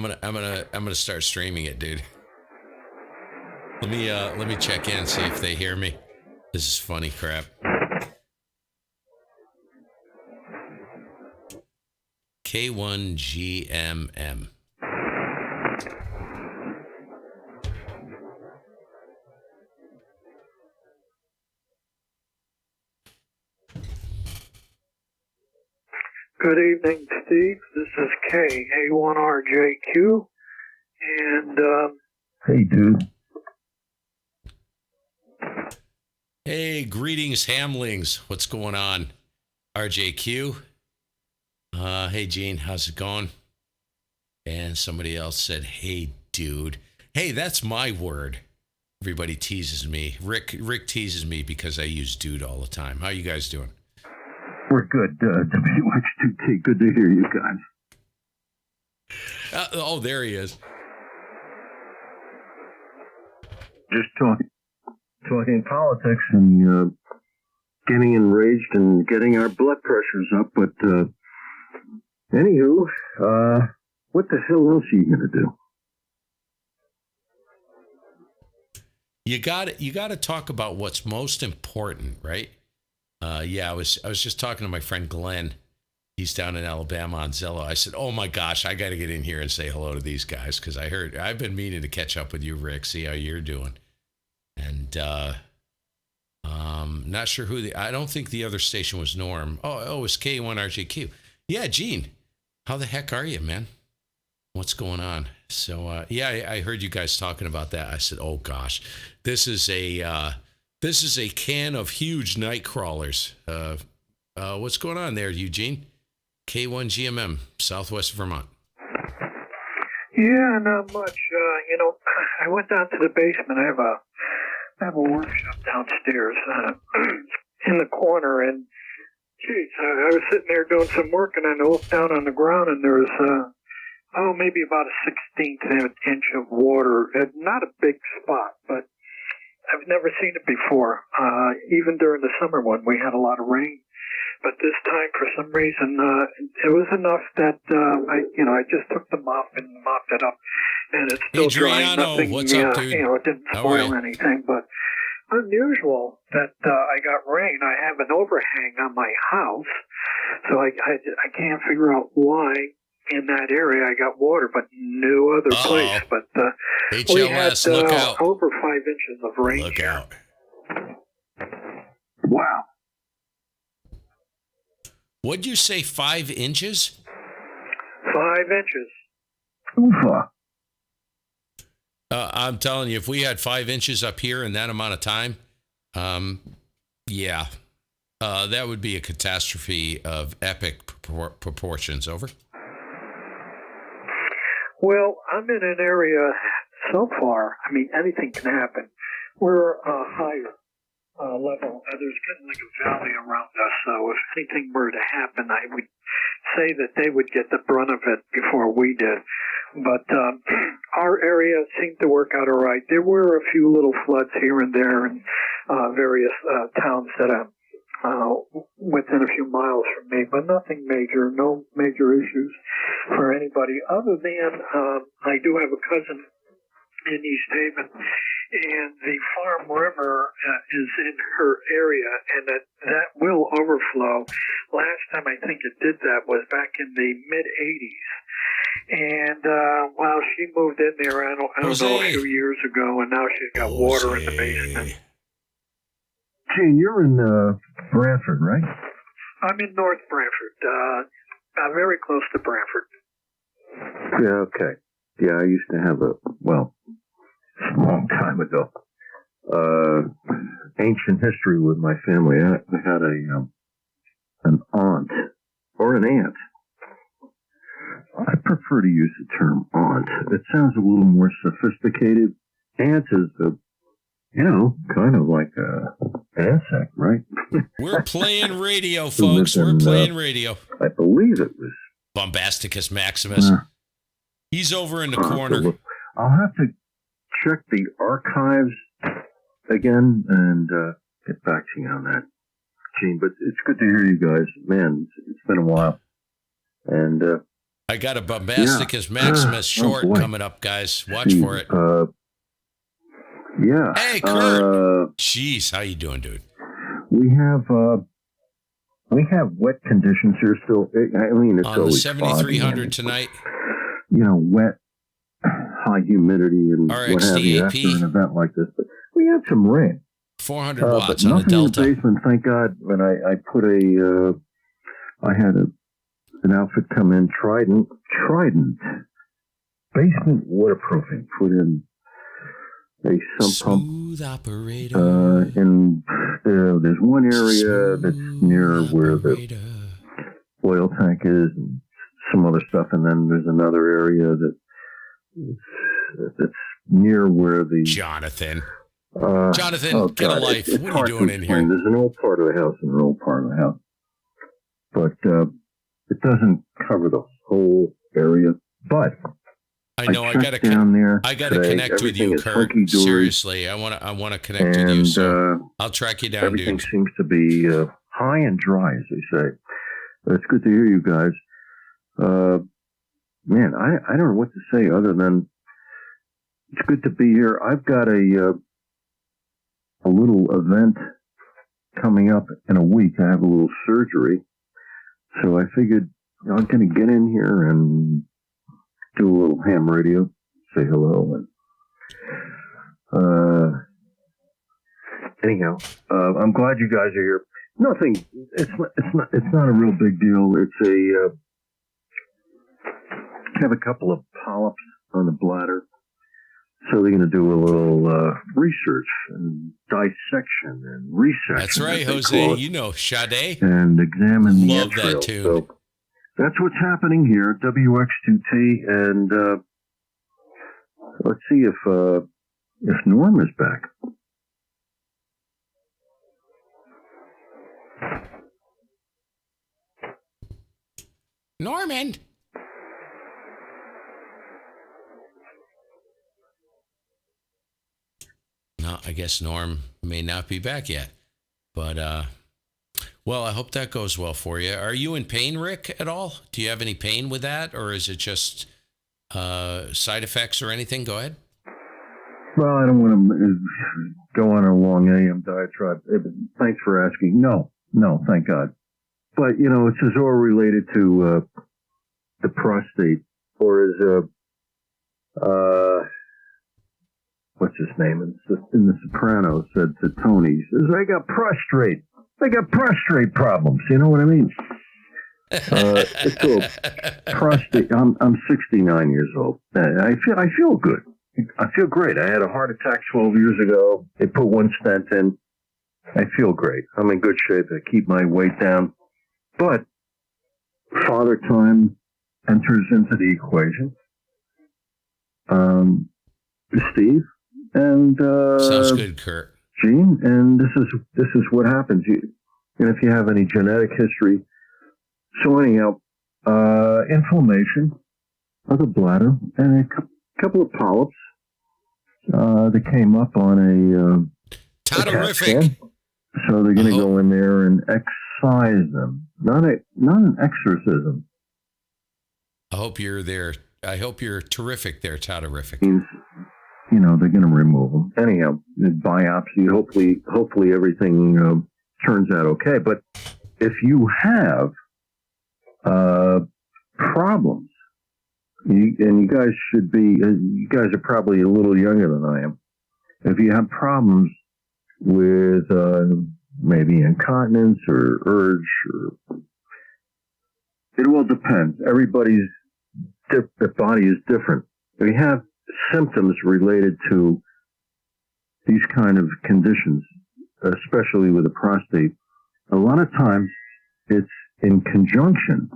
I'm gonna start streaming it, dude. Let me check in, see if they hear me. This is funny crap. K1GMM. Good evening, Steve. This is K1RJQ, and hey, dude. Hey, greetings, Hamlings. What's going on? RJQ. Hey, Gene, how's it going? And somebody else said, hey, dude. Hey, that's my word. Everybody teases me. Rick teases me because I use dude all the time. How you guys doing? We're good, WH2T. Good to hear you guys. There he is. Just talking politics and getting enraged and getting our blood pressures up. But anywho, what the hell else are you going to do? You got to talk about what's most important, right? I was just talking to my friend Glenn. He's down in Alabama on Zello. I said, "Oh my gosh, I got to get in here and say hello to these guys because I've been meaning to catch up with you, Rick. See how you're doing." And not sure I don't think the other station was Norm. Oh, it was K1RJQ. Yeah, Gene, how the heck are you, man? What's going on? So I heard you guys talking about that. I said, "Oh gosh, this is a can of huge night crawlers." What's going on there, Eugene? K1GMM, Southwest Vermont. yeah, not much. I went down to the basement. I have a workshop downstairs in the corner, and geez, I was sitting there doing some work, and I looked down on the ground, and there was maybe about a 1/16 inch of water. Not a big spot, but I've never seen it before. Even during the summer when we had a lot of rain. But this time, for some reason, it was enough that I just took the mop and mopped it up, and it's still drying. Nothing, what's up, dude? It didn't spoil anything, but unusual that I got rain. I have an overhang on my house, so I can't figure out why. In that area, I got water, but no other place. But we had look out. over 5 inches of rain. Look out! Wow. What'd you say? 5 inches? 5 inches. Oofa. I'm telling you, if we had 5 inches up here in that amount of time, that would be a catastrophe of epic proportions. Over. Well, I'm in an area so far. I mean, anything can happen. We're higher level. There's kind of like a valley around us. So if anything were to happen, I would say that they would get the brunt of it before we did. But our area seemed to work out all right. There were a few little floods here and there in various towns that within a few miles from me, but nothing major, no major issues for anybody other than I do have a cousin in East Haven, and the Farm River is in her area, and that will overflow. Last time I think it did that was back in the mid-'80s. And she moved in there, I don't know, a few years ago, and now she's got water in the basement. Gene, you're in Brantford, right? I'm in North Brantford, very close to Brantford. Yeah, okay. Yeah, I used to have a long time ago, ancient history with my family. I had an aunt, or an aunt. I prefer to use the term aunt. It sounds a little more sophisticated. Aunt is kind of like a insect, right? We're playing radio, folks. We're playing radio. I believe it was Bombasticus Maximus. He's over in the corner. I'll have to check the archives again and get back to you on that, Gene. But it's good to hear you guys. Man, it's been a while. And I got a Bombasticus Maximus short coming up, guys. Watch for it. Yeah. Hey, Kurt. Jeez, how you doing, dude? We have wet conditions here still. I mean, it's on the always 7300 tonight. Wet, high humidity, and what have you after an event like this. But we had some rain. 400 watts but on the Delta. In the basement, thank God. When I put I had an outfit come in, Trident basement waterproofing, put in a sump pump. Operator. And there's one area that's near where the oil tank is, and some other stuff, and then there's another area that's near where the Jonathan, oh get God, a life. It's what are you doing in here? There's an old part of the house and an old part of the house, but it doesn't cover the whole area. But I know I got to connect with you, Kurt. Seriously, I want to connect with you. So I'll track you down, everything dude. seems to be high and dry, as they say. It's good to hear you guys. Man, I don't know what to say other than it's good to be here. I've got a little event coming up in a week. I have a little surgery, so I figured I'm going to get in here and do a little ham radio, say hello, and anyhow, I'm glad you guys are here. Nothing. It's not a real big deal. It's I have a couple of polyps on the bladder, so they're going to do a little research and dissection and resection. That's right, Jose. You know Sade. And examine the Love entrails. that tune. So that's what's happening here at WX2T, and let's see if Norm is back. Norman. No, I guess Norm may not be back yet. But, well, I hope that goes well for you. Are you in pain, Rick, at all? Do you have any pain with that? Or is it just side effects or anything? Go ahead. Well, I don't want to go on a long AM diatribe. Thanks for asking. No, thank God. But, this is all related to the prostate, or as what's his name in The Sopranos said to Tony, he says, I got prostrate problems. You know what I mean? It's called prostate. I'm 69 years old. I feel good. I feel great. I had a heart attack 12 years ago. They put one stent in. I feel great. I'm in good shape. I keep my weight down. But father time enters into the equation. Steve and sounds good, Kurt. Gene, and this is what happens. If you have any genetic history. So anyhow, inflammation of the bladder and a couple of polyps that came up on a Terrific. So they're going to go in there and excise them. Not an exorcism. I hope you're there. I hope you're terrific there, Terrific. They're going to remove them. Anyhow, biopsy, hopefully everything turns out okay. But if you have problems, you guys are probably a little younger than I am. If you have problems with maybe incontinence or urge, it all depends. Everybody's body is different. We have symptoms related to these kind of conditions, especially with the prostate. A lot of times it's in conjunction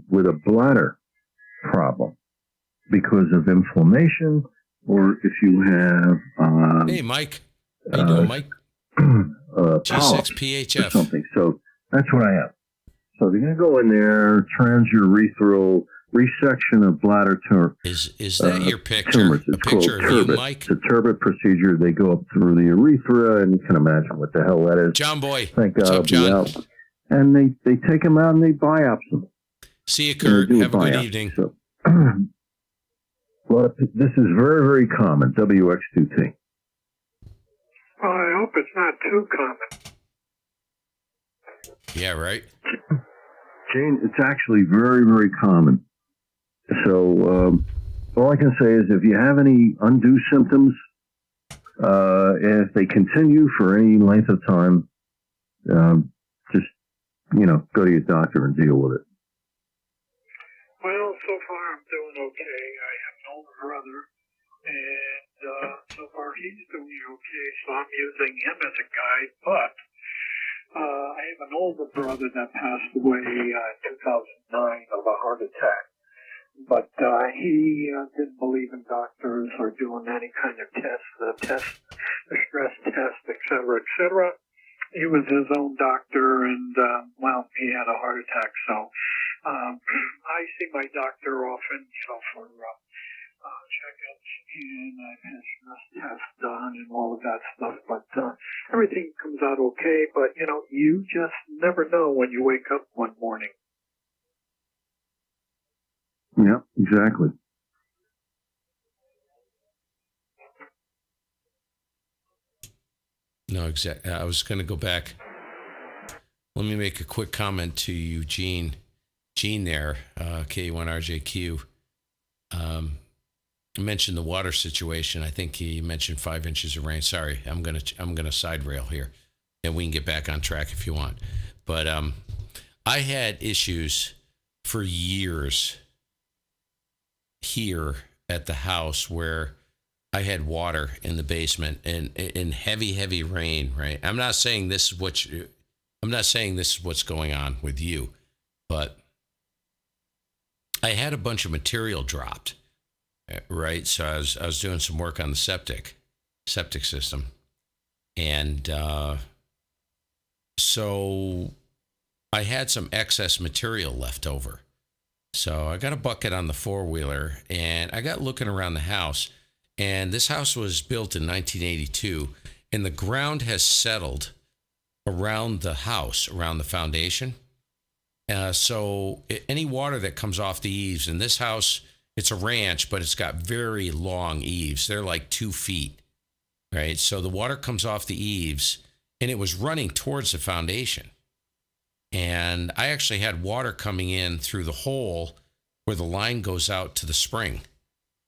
with a bladder problem because of inflammation, or if you have hey Mike, how you doing, Mike? G6PHF or something. So that's what I have. So they're going to go in there, transurethral resection of bladder tumor. Is that your picture? Tumors. It's a picture called of turbot. you, Mike? It's a turbot procedure. They go up through the urethra, and you can imagine what the hell that is. John Boy. Thank God What's up, John? I'll be out. And they take them out and they biopsy them. See you, Kurt. do a Have a good biopsy. evening. So, well, this is very, very common, WX2T. Well, I hope it's not too common. Yeah, right. Jane, it's actually very, very common. So all I can say is if you have any undue symptoms, if they continue for any length of time, just, go to your doctor and deal with it. Well, so far I'm doing okay. I have an older brother, and so far he's doing okay, so I'm using him as a guide, but I have an older brother that passed away in 2009 of a heart attack. But he didn't believe in doctors or doing any kind of test, the stress test, et cetera, et cetera. He was his own doctor, and, he had a heart attack. So I see my doctor often for checkups, and I've had stress tests done and all of that stuff. But everything comes out okay. But, you just never know when you wake up one morning. Yeah, exactly. No, exactly. I was going to go back. Let me make a quick comment to you, Gene. Gene there, K1RJQ. Mentioned the water situation. I think he mentioned 5 inches of rain. Sorry, I'm gonna side rail here, and we can get back on track if you want. But I had issues for years here at the house where I had water in the basement and in heavy rain, right? I'm not saying this is what's going on with you, but I had a bunch of material dropped, right? So I was doing some work on the septic system, and so I had some excess material left over. So I got a bucket on the four-wheeler, and I got looking around the house, and this house was built in 1982, and the ground has settled around the house, around the foundation. So any water that comes off the eaves, in this house, it's a ranch, but it's got very long eaves. They're like 2 feet, right? So the water comes off the eaves, and it was running towards the foundation. And I actually had water coming in through the hole where the line goes out to the spring,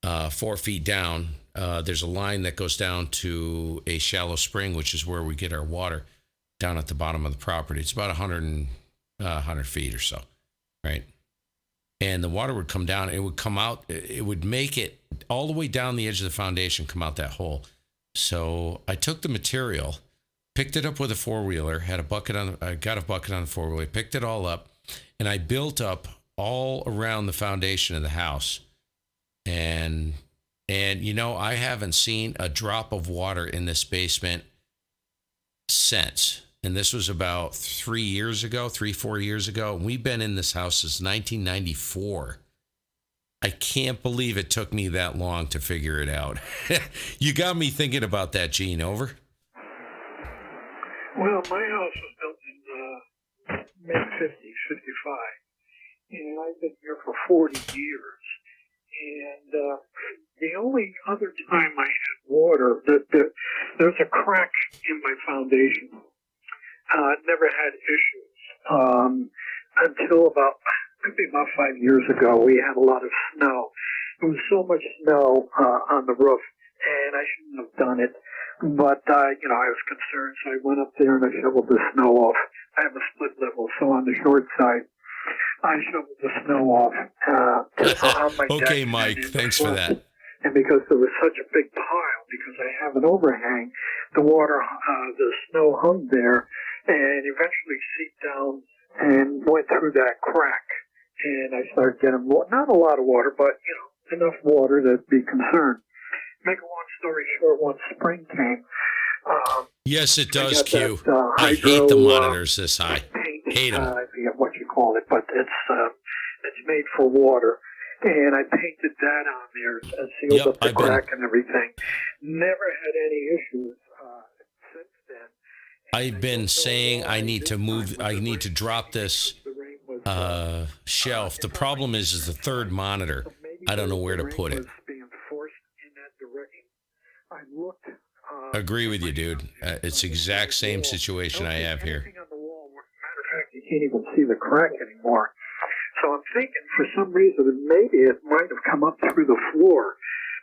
4 feet down. There's a line that goes down to a shallow spring, which is where we get our water down at the bottom of the property. It's about 100 feet or so, right? And the water would come down. It would come out. It would make it all the way down the edge of the foundation, come out that hole. So I took the material, picked it up with a four-wheeler, I got a bucket on the four-wheeler, picked it all up, and I built up all around the foundation of the house. And I haven't seen a drop of water in this basement since. And this was about 4 years ago. And we've been in this house since 1994. I can't believe it took me that long to figure it out. You got me thinking about that, Gene. Over. Well, my house was built in mid-50s, 55, and I've been here for 40 years. And the only other time I had water, there's a crack in my foundation. Never had issues until maybe about 5 years ago. We had a lot of snow. There was so much snow on the roof, and I shouldn't have done it. But, I was concerned, so I went up there and I shoveled the snow off. I have a split level, so on the short side, I shoveled the snow off on my deck. Okay, Mike, thanks for that. And because there was such a big pile, because I have an overhang, the snow hung there and eventually seeped down and went through that crack. And I started getting, not a lot of water, but, enough water to be concerned. Make a long story short, once spring came. Yes, it does, Q. That, I hate the monitors this high. Hate them. I forget what you call it, but it's made for water. And I painted that on there and sealed up the crack and everything. Never had any issues since then. I've been saying I need to drop this. The rain was shelf. The problem is the third monitor. So maybe I don't know the where to rain put it. was being forced in that direction. I looked. Agree with you, dude. It's the exact same situation I have here. Anything on the wall. Matter of fact, you can't even see the crack anymore. So I'm thinking for some reason maybe it might have come up through the floor.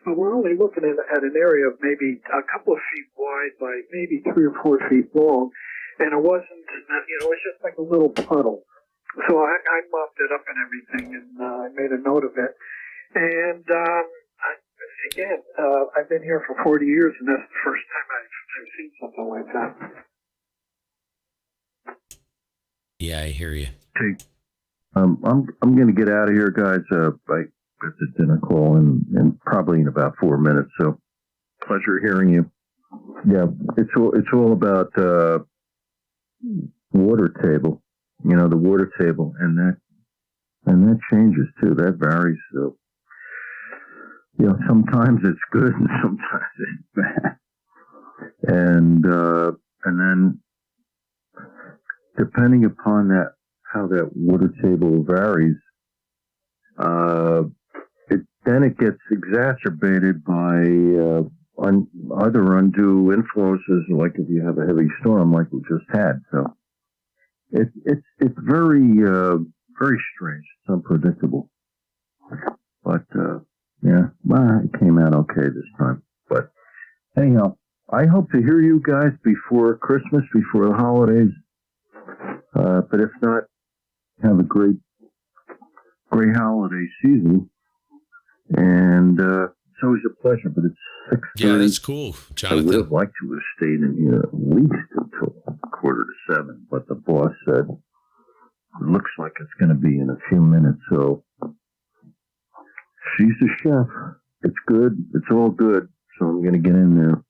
But we're only looking at an area of maybe a couple of feet wide by maybe 3 or 4 feet long. And it wasn't, it was just like a little puddle. So I mopped it up and everything, and I made a note of it. And I've been here for 40 years, and that's the first time I've seen something like that. Yeah, I hear you. Okay. I'm going to get out of here, guys. I got the dinner call in probably in about 4 minutes. So pleasure hearing you. Yeah, it's all about water table. The water table, and that changes too. That varies. So sometimes it's good and sometimes it's bad. And then depending upon how that water table varies, it gets exacerbated by either undue influences, like if you have a heavy storm like we just had. So it's very very strange. It's unpredictable. But it came out okay this time. But anyhow, I hope to hear you guys before Christmas, before the holidays. But if not, have a great holiday season. And it's always a pleasure, but it's 6:30. Yeah, that's cool, Jonathan. I would have liked to have stayed in here at least until 6:45, but the boss said it looks like it's going to be in a few minutes. So she's the chef. It's good. It's all good. So I'm going to get in there.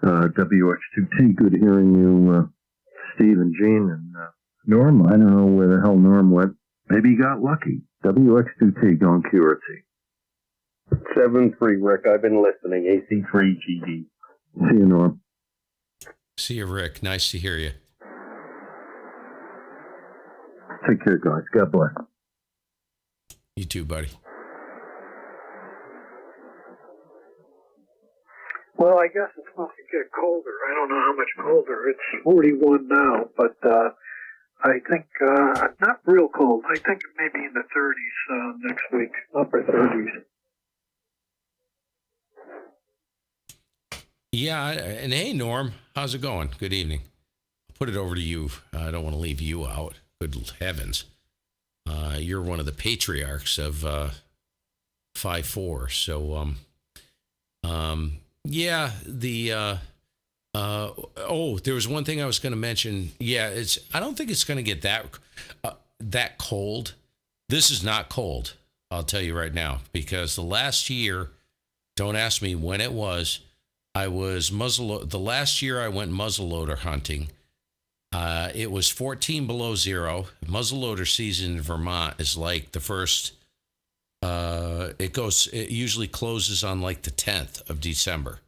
WX2T, good hearing you, Steve and Gene. And Norm, I don't know where the hell Norm went. Maybe he got lucky. WX2T, going QRT. 7-3, Rick. I've been listening. AC3GD. See you, Norm. See you, Rick. Nice to hear you. Take care, guys. God bless. You too, buddy. Well, I guess it's supposed to get colder. I don't know how much colder. It's 41 now, but I think not real cold. I think maybe in the 30s next week, upper 30s. Yeah, and hey, Norm, how's it going? Good evening. I'll put it over to you. I don't want to leave you out. Good heavens. You're one of the patriarchs of 5-4. So, yeah, there was one thing I was going to mention. Yeah, I don't think it's going to get that cold. This is not cold, I'll tell you right now, because the last year, don't ask me when it was, the last year I went muzzleloader hunting. It was 14 below zero. Muzzleloader season in Vermont is like the first, it usually closes on like the 10th of December.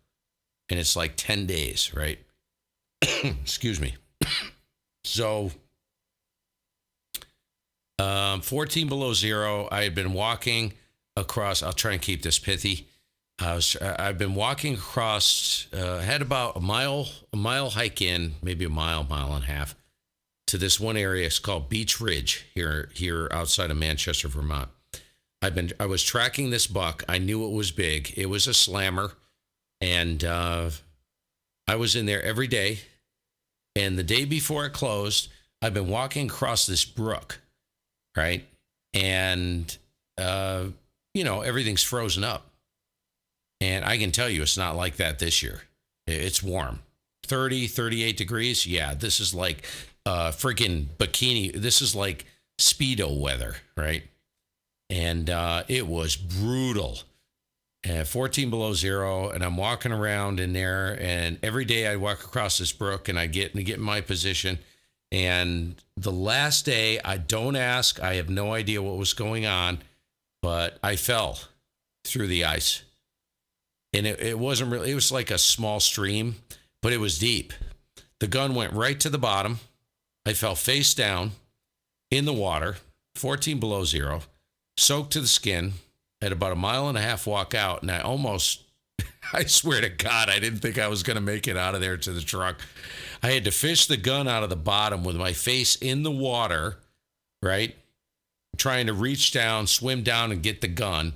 And it's like 10 days, right? Excuse me. So, 14 below zero. I had been walking across, I'll try and keep this pithy. I've been walking across, had about a mile hike in, maybe a mile and a half, to this one area. It's called Beach Ridge here outside of Manchester, Vermont. I was tracking this buck. I knew it was big. It was a slammer, and I was in there every day. And the day before it closed, I've been walking across this brook, right? And everything's frozen up. And I can tell you it's not like that this year. It's warm. 30, 38 degrees. Yeah, this is like freaking bikini. This is like Speedo weather, right? And it was brutal. 14 below zero. And I'm walking around in there. And every day I walk across this brook and I get in my position. And the last day, I don't ask. I have no idea what was going on. But I fell through the ice. And it wasn't really, it was like a small stream, but it was deep. The gun went right to the bottom. I fell face down, in the water, 14 below zero, soaked to the skin at about a 1.5 mile walk out. And I almost, I swear to God, I didn't think I was going to make it out of there to the truck. I had to fish the gun out of the bottom with my face in the water, right? Trying to reach down, swim down, and get the gun.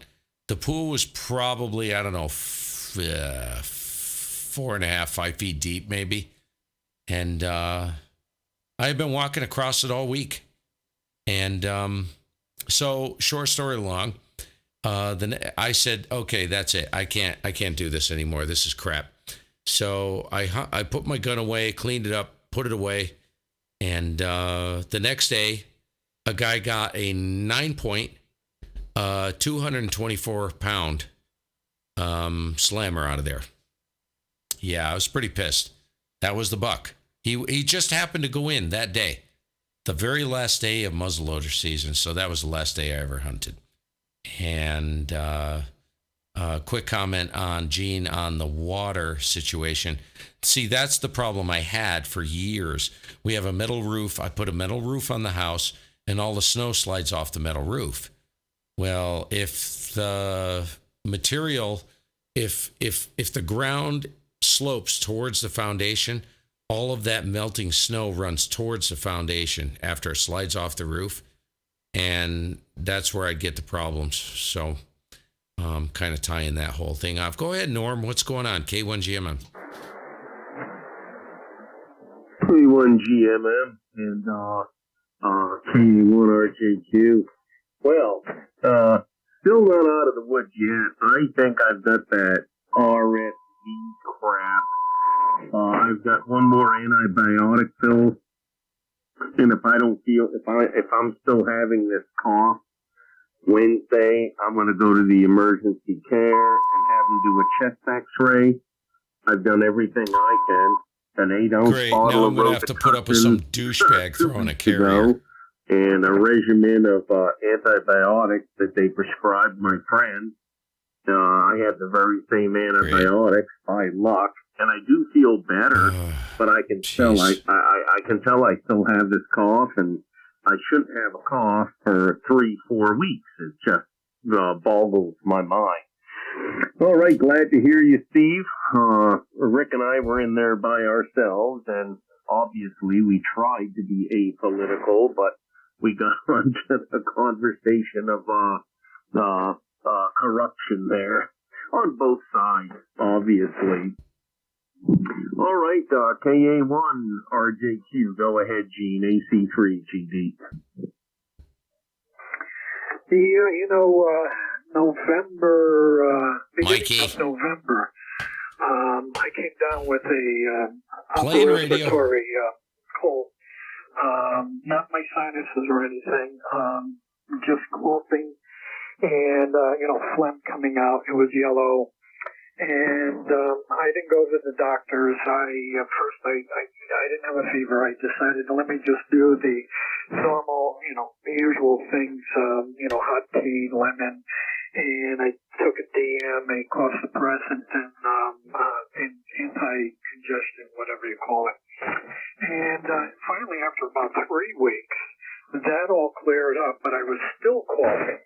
The pool was probably, I don't know, 4.5, 5 feet deep, maybe. And I had been walking across it all week. And so, short story long, then I said, okay, that's it. I can't do this anymore. This is crap. So I put my gun away, cleaned it up, put it away. And the next day, a guy got a 9-point, 224-pound slammer out of there. Yeah, I was pretty pissed. That was the buck. He just happened to go in that day, the very last day of muzzleloader season. So that was the last day I ever hunted. And quick comment on Gene on the water situation. See, that's the problem I had for years. We have a metal roof. I put a metal roof on the house, and all the snow slides off the metal roof. Well, if the material, if the ground slopes towards the foundation, all of that melting snow runs towards the foundation after it slides off the roof. And that's where I'd get the problems. So kind of tying that whole thing off. Go ahead, Norm. What's going on? K1GMM. K1GMM and K1RJQ. Well, still not out of the woods yet. I think I've got that RSV crap. I've got one more antibiotic pill. And if I don't feel, if I'm still having this cough, Wednesday, I'm going to go to the emergency care and have them do a chest x-ray. I've done everything I can. An 8-ounce Great. bottle Now of I'm going to have to put up with some douchebag throwing a carrier. And a regimen of antibiotics that they prescribed my friend. I had the very same antibiotics by luck, and I do feel better. But I can tell I can tell I still have this cough, and I shouldn't have a cough for 3-4 weeks. It just boggles my mind. All right, glad to hear you, Steve. Rick and I were in there by ourselves, and obviously we tried to be apolitical, but we got onto the conversation of corruption there on both sides, obviously. All right, KA1 RJQ, go ahead, Gene, AC3 GD. November, beginning Mikey. of November, I came down with a Playing upper radio. respiratory cold. Not my sinuses or anything, just coughing and, phlegm coming out. It was yellow. And I didn't go to the doctors. I didn't have a fever. I decided to let me just do the normal, the usual things, hot tea, lemon, and I took a DM, a cough suppressant, and anti-congestion, whatever you call it. And finally, after about 3 weeks, that all cleared up, but I was still coughing.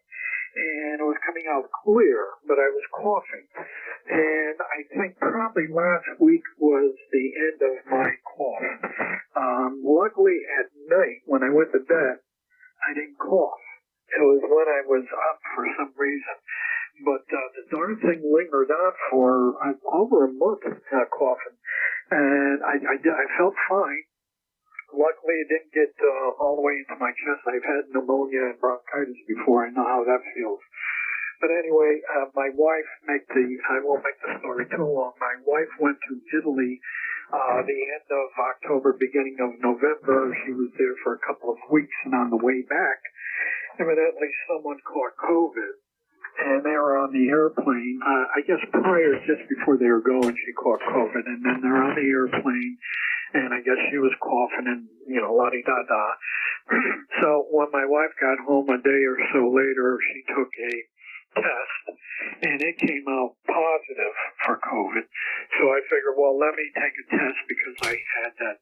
And it was coming out clear, but I was coughing. And I think probably last week was the end of my cough. Luckily, at night, when I went to bed, I didn't cough. It was when I was up for some reason. But the darn thing lingered on for over a month, coughing. And I felt fine. Luckily, it didn't get all the way into my chest. I've had pneumonia and bronchitis before. I know how that feels. But anyway, my wife I won't make the story too long. My wife went to Italy the end of October, beginning of November. She was there for a couple of weeks, and on the way back, evidently someone caught COVID. And they were on the airplane, I guess just before they were going, she caught COVID. And then they're on the airplane, and I guess she was coughing and, la-di-da-da. So when my wife got home a day or so later, she took a test, and it came out positive for COVID. So I figured, well, let me take a test because I had that,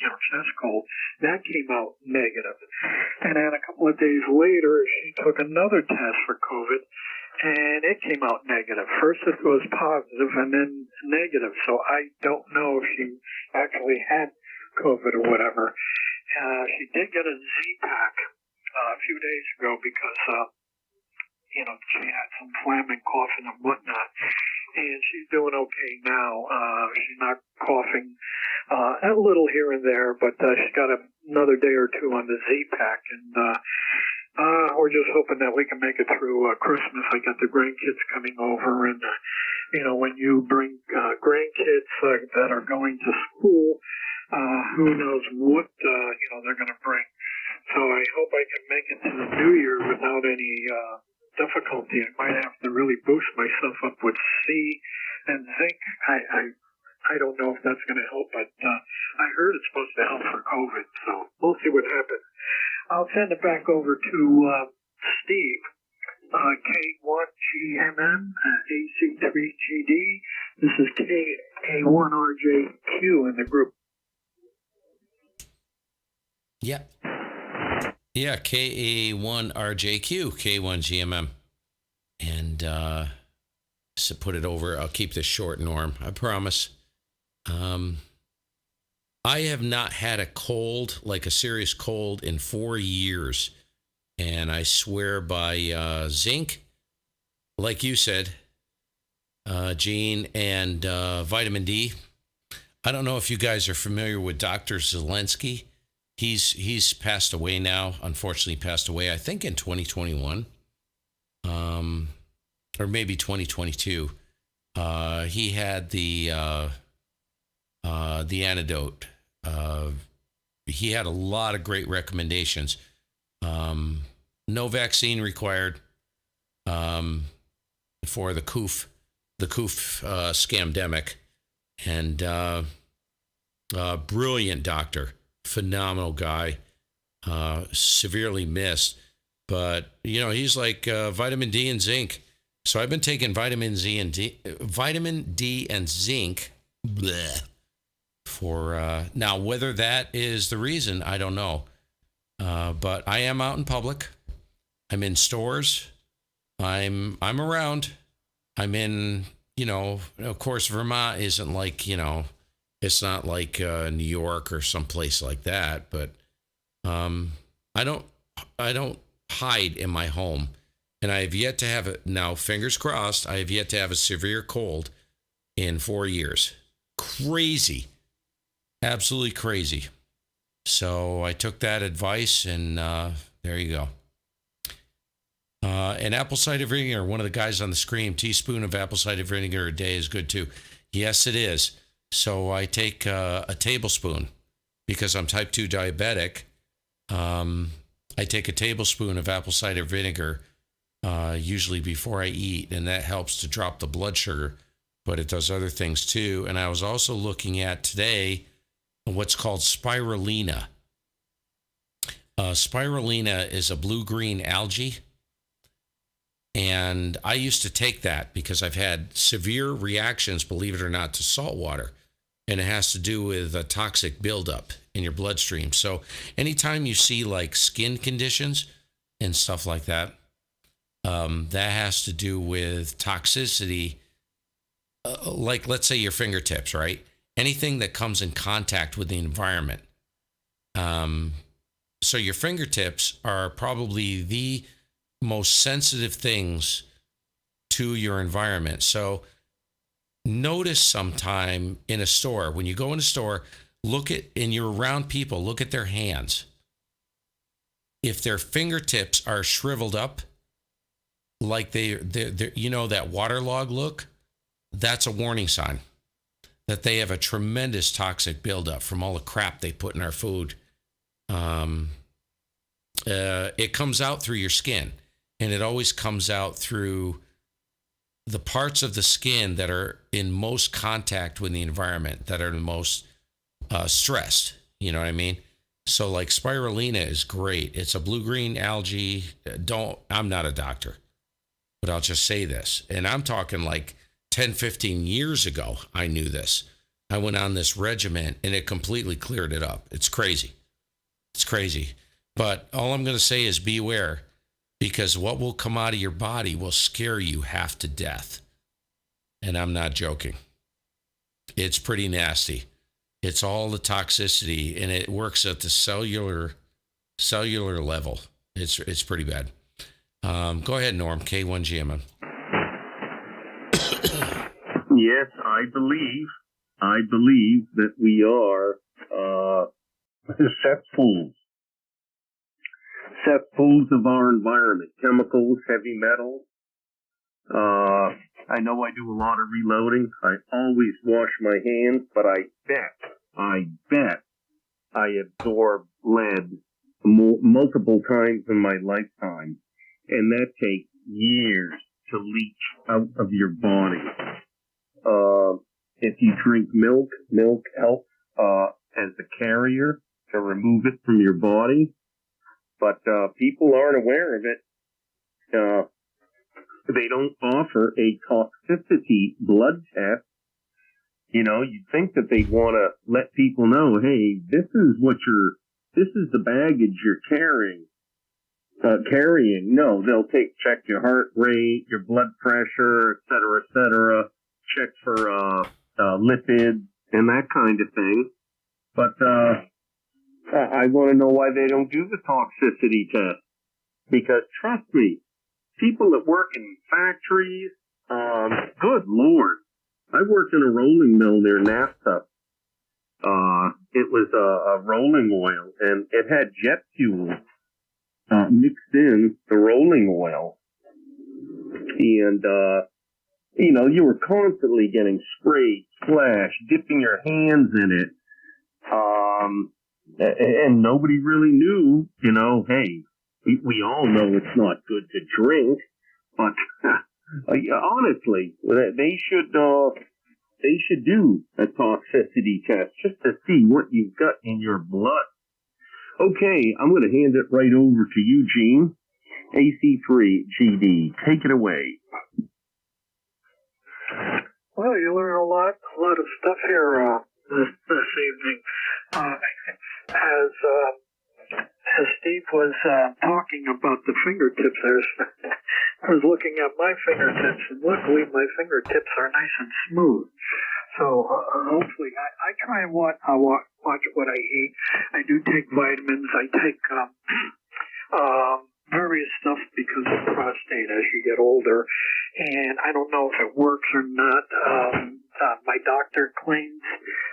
chest cold. That came out negative. And then a couple of days later, she took another test for COVID, and it came out negative. First it was positive and then negative. So I don't know if she actually had COVID or whatever. She did get a Z-Pack a few days ago because, she had some phlegm and coughing and whatnot. And she's doing okay now. She's not coughing a little here and there, but she's got another day or two on the Z-Pack. And we're just hoping that we can make it through Christmas. I got the grandkids coming over, and, when you bring grandkids that are going to school, who knows what, they're going to bring. So I hope I can make it to the new year without any difficulty. I might have to really boost myself up with C and zinc. I don't know if that's going to help, but I heard it's supposed to help for COVID, so we'll see what happens. I'll send it back over to Steve. K1GMM, AC3GD. This is KA1RJQ in the group. Yeah. Yeah, KA1RJQ, K1GMM. And so put it over. I'll keep this short, Norm. I promise. I have not had a cold, like a serious cold, in 4 years. And I swear by zinc, like you said, Gene, and vitamin D. I don't know if you guys are familiar with Dr. Zelensky. He's passed away now. Unfortunately, passed away, I think, in 2021, or maybe 2022. He had the antidote. He had a lot of great recommendations. No vaccine required for the COOF scamdemic, and brilliant doctor. Phenomenal guy, severely missed, but he's like vitamin D and zinc. So I've been taking vitamin D and zinc for now. Whether that is the reason, I don't know. But I am out in public. I'm in stores. I'm around. I'm in. Of course, Vermont isn't like It's not like New York or someplace like that, but I don't hide in my home, and I have yet to have it. Now, fingers crossed, I have yet to have a severe cold in 4 years. Crazy, absolutely crazy. So I took that advice, and there you go. And apple cider vinegar. One of the guys on the screen, teaspoon of apple cider vinegar a day is good too. Yes, it is. So I take a tablespoon because I'm type 2 diabetic. I take a tablespoon of apple cider vinegar usually before I eat, and that helps to drop the blood sugar, but it does other things too. And I was also looking at today what's called spirulina. Spirulina is a blue-green algae, and I used to take that because I've had severe reactions, believe it or not, to salt water. And it has to do with a toxic buildup in your bloodstream. So anytime you see like skin conditions and stuff like that, that has to do with toxicity. Like, let's say your fingertips, right? Anything that comes in contact with the environment. So your fingertips are probably the most sensitive things to your environment. So notice sometime in a store, when you go in a store, and you're around people, look at their hands. If their fingertips are shriveled up, like they're that waterlogged look, that's a warning sign that they have a tremendous toxic buildup from all the crap they put in our food. It comes out through your skin, and it always comes out through the parts of the skin that are in most contact with the environment, that are the most stressed. You know what I mean? So like spirulina is great. It's a blue-green algae. I'm not a doctor. But I'll just say this, and I'm talking like 10, 15 years ago, I knew this. I went on this regimen and it completely cleared it up. It's crazy. It's crazy. But all I'm going to say is beware, because what will come out of your body will scare you half to death. And I'm not joking. It's pretty nasty. It's all the toxicity, and it works at the cellular level. It's pretty bad. Go ahead, Norm. K1GMM. Yes, I believe that we are cesspools of our environment. Chemicals, heavy metals. I know I do a lot of reloading. I always wash my hands, but I bet I absorb lead multiple times in my lifetime, and that takes years to leach out of your body. If you drink milk helps as a carrier to remove it from your body, but people aren't aware of it. They don't offer a toxicity blood test. You know, you'd think that they'd want to let people know, hey, this is the baggage you're carrying. No, they'll check your heart rate, your blood pressure, et cetera, check for lipids and that kind of thing. But I want to know why they don't do the toxicity test. Because trust me, people that work in factories, good Lord. I worked in a rolling mill near NAFTA. It was a rolling oil, and it had jet fuel mixed in the rolling oil. And, you were constantly getting sprayed, splashed, dipping your hands in it. And nobody really knew, hey, we all know it's not good to drink, but honestly, they should do a toxicity test just to see what you've got in your blood. Okay, I'm going to hand it right over to you, Gene. AC3GD, take it away. Well, you learn a lot of stuff here this evening. As Steve was talking about the fingertips, I was looking at my fingertips, and luckily my fingertips are nice and smooth. So hopefully, I try and watch what I eat. I do take vitamins. I take various stuff because of prostate as you get older, and I don't know if it works or not. My doctor claims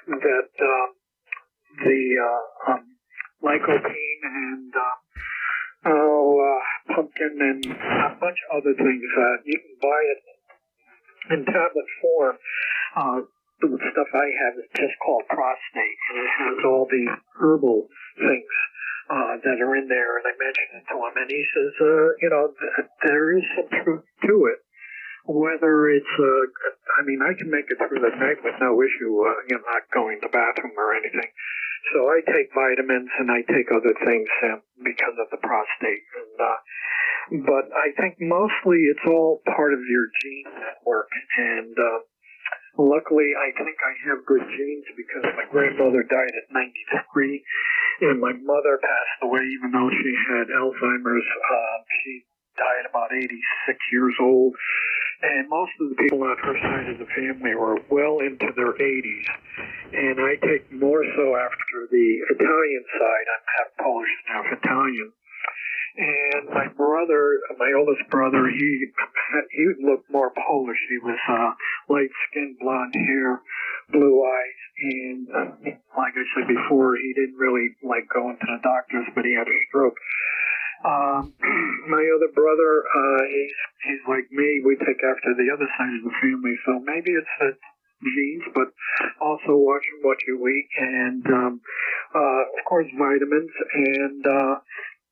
that the lycopene and pumpkin and a bunch of other things. You can buy it in tablet form. The stuff I have is just called prostate, and it has all the herbal things that are in there. And I mentioned it to him, and he says, there is some truth to it. Whether it's, I can make it through the night with no issue, not going to the bathroom or anything. So I take vitamins and I take other things because of the prostate. But I think mostly it's all part of your gene network. And luckily, I think I have good genes because my grandmother died at 93, and my mother passed away even though she had Alzheimer's. She died about 86 years old. And most of the people on her side of the family were well into their 80s. And I take more so after the Italian side. I'm half Polish and half Italian. And my brother, my oldest brother, he looked more Polish. He was light skin, blonde hair, blue eyes. And like I said before, he didn't really like going to the doctors, but he had a stroke. My other brother, he's like me. We take after the other side of the family, so maybe it's the genes, but also watching what you eat, and of course vitamins. And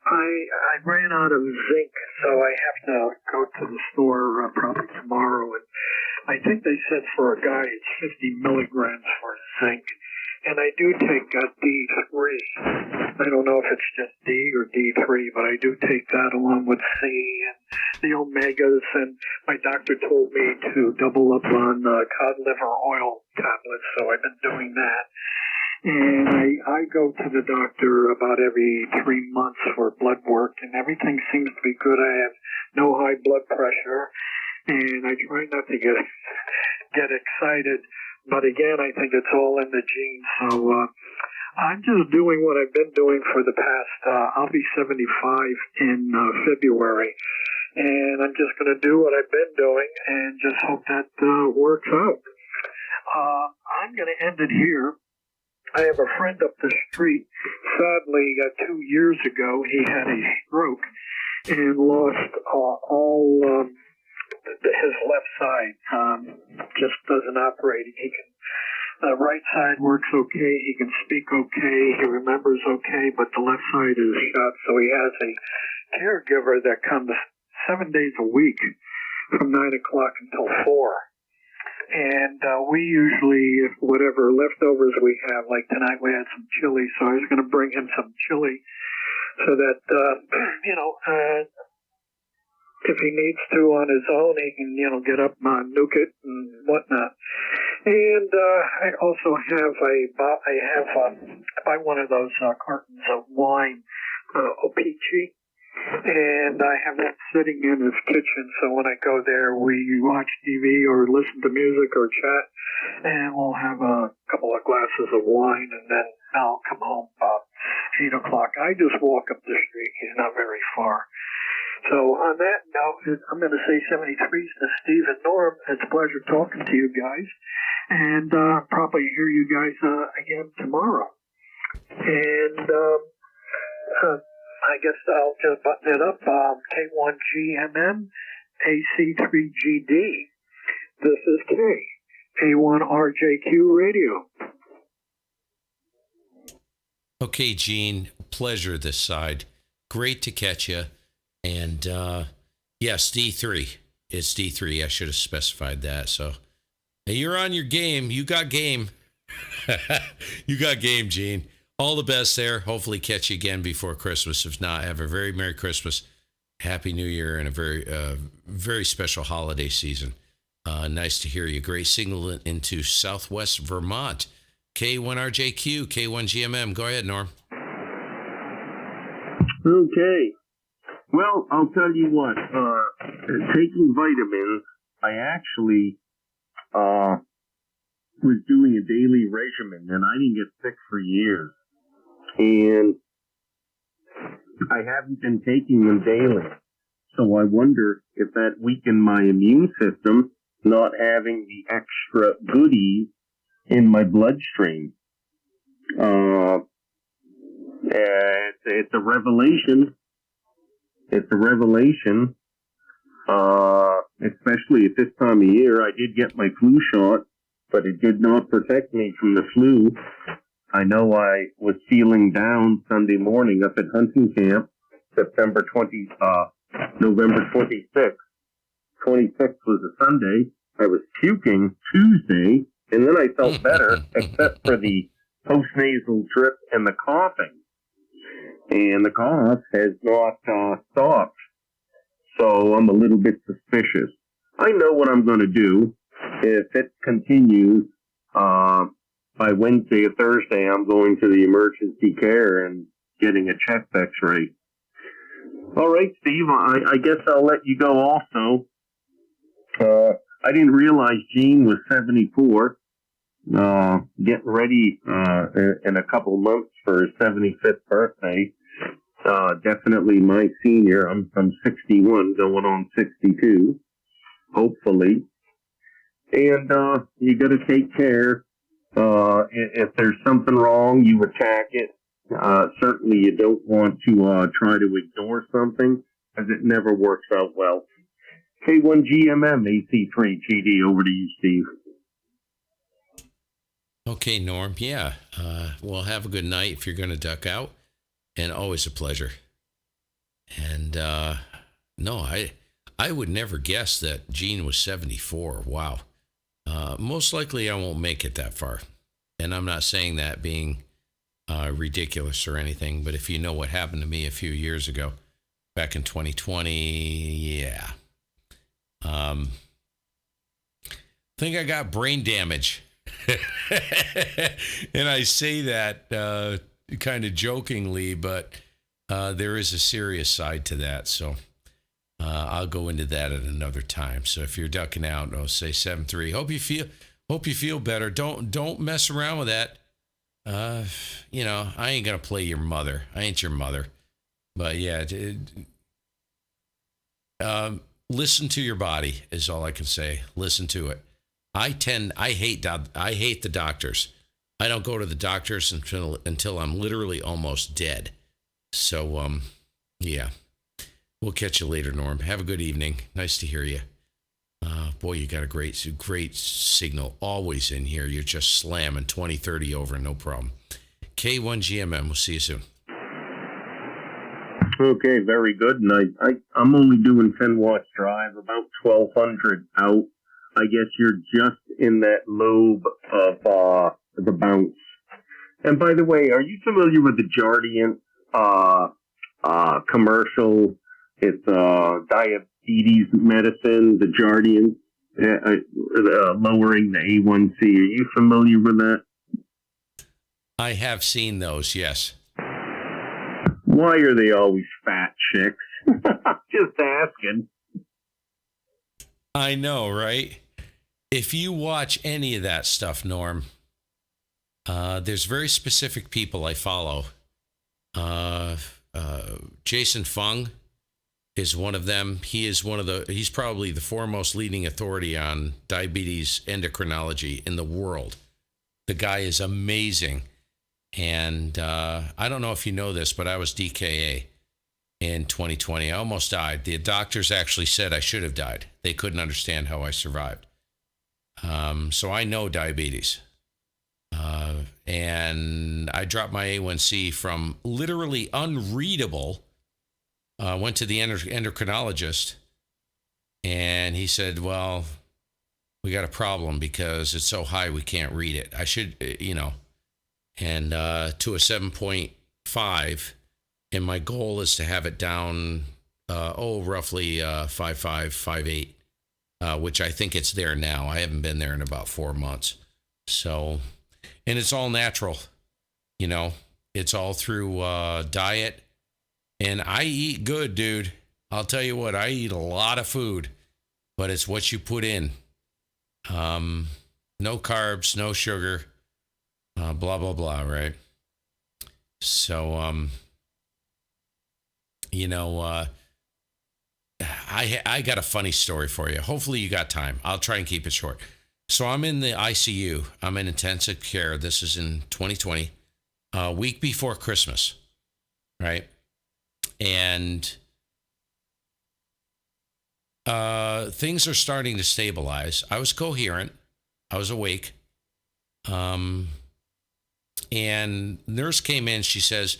I ran out of zinc, so I have to go to the store probably tomorrow. And I think they said for a guy it's 50 milligrams for zinc. and I do take D3. I don't know if it's just D or D3, but I do take that along with C and the omegas. And my doctor told me to double up on cod liver oil tablets, so I've been doing that. And I go to the doctor about every 3 months for blood work, and everything seems to be good. I have no high blood pressure, and I try not to get excited. But again, I think it's all in the genes. So I'm just doing what I've been doing for the past, I'll be 75 in February. And I'm just going to do what I've been doing and just hope that works out. I'm going to end it here. I have a friend up the street. Sadly, 2 years ago, he had a stroke and lost all his left side. Just doesn't operate. He can, right side works okay. He can speak okay. He remembers okay, but the left side is shot. So he has a caregiver that comes 7 days a week from 9 o'clock until 4. And we usually, whatever leftovers we have, like tonight we had some chili, so I was going to bring him some chili so that, if he needs to on his own, he can, get up and nuke it and whatnot. And I also have I buy one of those cartons of wine, OPG. And I have that sitting in his kitchen, so when I go there, we watch TV or listen to music or chat, and we'll have a couple of glasses of wine, and then I'll come home about 8 o'clock. I just walk up the street. He's not very far. So on that note, I'm going to say 73s to Steve and Norm. It's a pleasure talking to you guys, and probably hear you guys again tomorrow. And I guess I'll just button it up. K1GMM, AC3GD. This is K, A1RJQ Radio. Okay, Gene, pleasure this side. Great to catch you. And yes, D3. It's D3. I should have specified that. So hey, you're on your game. You got game. You got game, Gene. All the best there. Hopefully catch you again before Christmas. If not, have a very Merry Christmas, Happy New Year, and a very, very special holiday season. Nice to hear you. Great signal into Southwest Vermont. K1RJQ, K1GMM. Go ahead, Norm. Okay. Well, I'll tell you what. Taking vitamins, I actually was doing a daily regimen, and I didn't get sick for years. And I haven't been taking them daily. So I wonder if that weakened my immune system, not having the extra goodies in my bloodstream. It's a revelation. It's a revelation, especially at this time of year. I did get my flu shot, but it did not protect me from the flu. I know I was feeling down Sunday morning up at hunting camp, November 26th. 26th was a Sunday. I was puking Tuesday, and then I felt better, except for the postnasal drip and the coughing. And the cough has not stopped. So I'm a little bit suspicious. I know what I'm going to do. If it continues, by Wednesday or Thursday, I'm going to the emergency care and getting a chest x-ray. All right, Steve, I guess I'll let you go also. I didn't realize Gene was 74. Getting ready in a couple months for his 75th birthday. Definitely my senior. I'm 61, going on 62, hopefully. And you got to take care. If there's something wrong, you attack it. Certainly you don't want to try to ignore something, as it never works out well. K1GMM, AC3GD, over to you, Steve. Okay, Norm. Yeah. Well, have a good night if you're going to duck out. And always a pleasure. And no, I would never guess that Gene was 74. Wow. Most likely I won't make it that far. And I'm not saying that being ridiculous or anything, but if you know what happened to me a few years ago, back in 2020, yeah. Think I got brain damage. And I say that kind of jokingly, but there is a serious side to that. So I'll go into that at another time. So if you're ducking out, I'll say 7-3. Hope you feel better. Don't mess around with that. You know, I ain't gonna play your mother. I ain't your mother. But yeah, listen to your body is all I can say. Listen to it. I hate the doctors. I don't go to the doctors until I'm literally almost dead. So, yeah. We'll catch you later, Norm. Have a good evening. Nice to hear you. Boy, you got a great signal always in here. You're just slamming 20-30 over, no problem. K1GMM, we'll see you soon. Okay, very good. And I'm only doing 10 watts drive, about 1,200 out. I guess you're just in that lobe of the bounce. And by the way, are you familiar with the Jardiance commercial? It's diabetes medicine, the Jardiance, lowering the A1C. Are you familiar with that? I have seen those, yes. Why are they always fat chicks? Just asking. I know, right? If you watch any of that stuff, Norm, there's very specific people I follow. Jason Fung is one of them. He's probably the foremost leading authority on diabetes endocrinology in the world. The guy is amazing. And I don't know if you know this, but I was DKA in 2020. I almost died. The doctors actually said I should have died. They couldn't understand how I survived. So I know diabetes. And I dropped my A1C from literally unreadable. Went to the endocrinologist, and he said, well, we got a problem because it's so high we can't read it. I should, and to a 7.5, and my goal is to have it down, roughly 5.5, 5.8, which I think it's there now. I haven't been there in about 4 months. So, and it's all natural, it's all through diet. And I eat good, dude. I'll tell you what, I eat a lot of food, but it's what you put in. No carbs, no sugar, blah, blah, blah, right? So, I got a funny story for you. Hopefully you got time. I'll try and keep it short. So I'm in the ICU. I'm in intensive care. This is in 2020, a week before Christmas, right? And things are starting to stabilize. I was coherent. I was awake. And nurse came in. She says,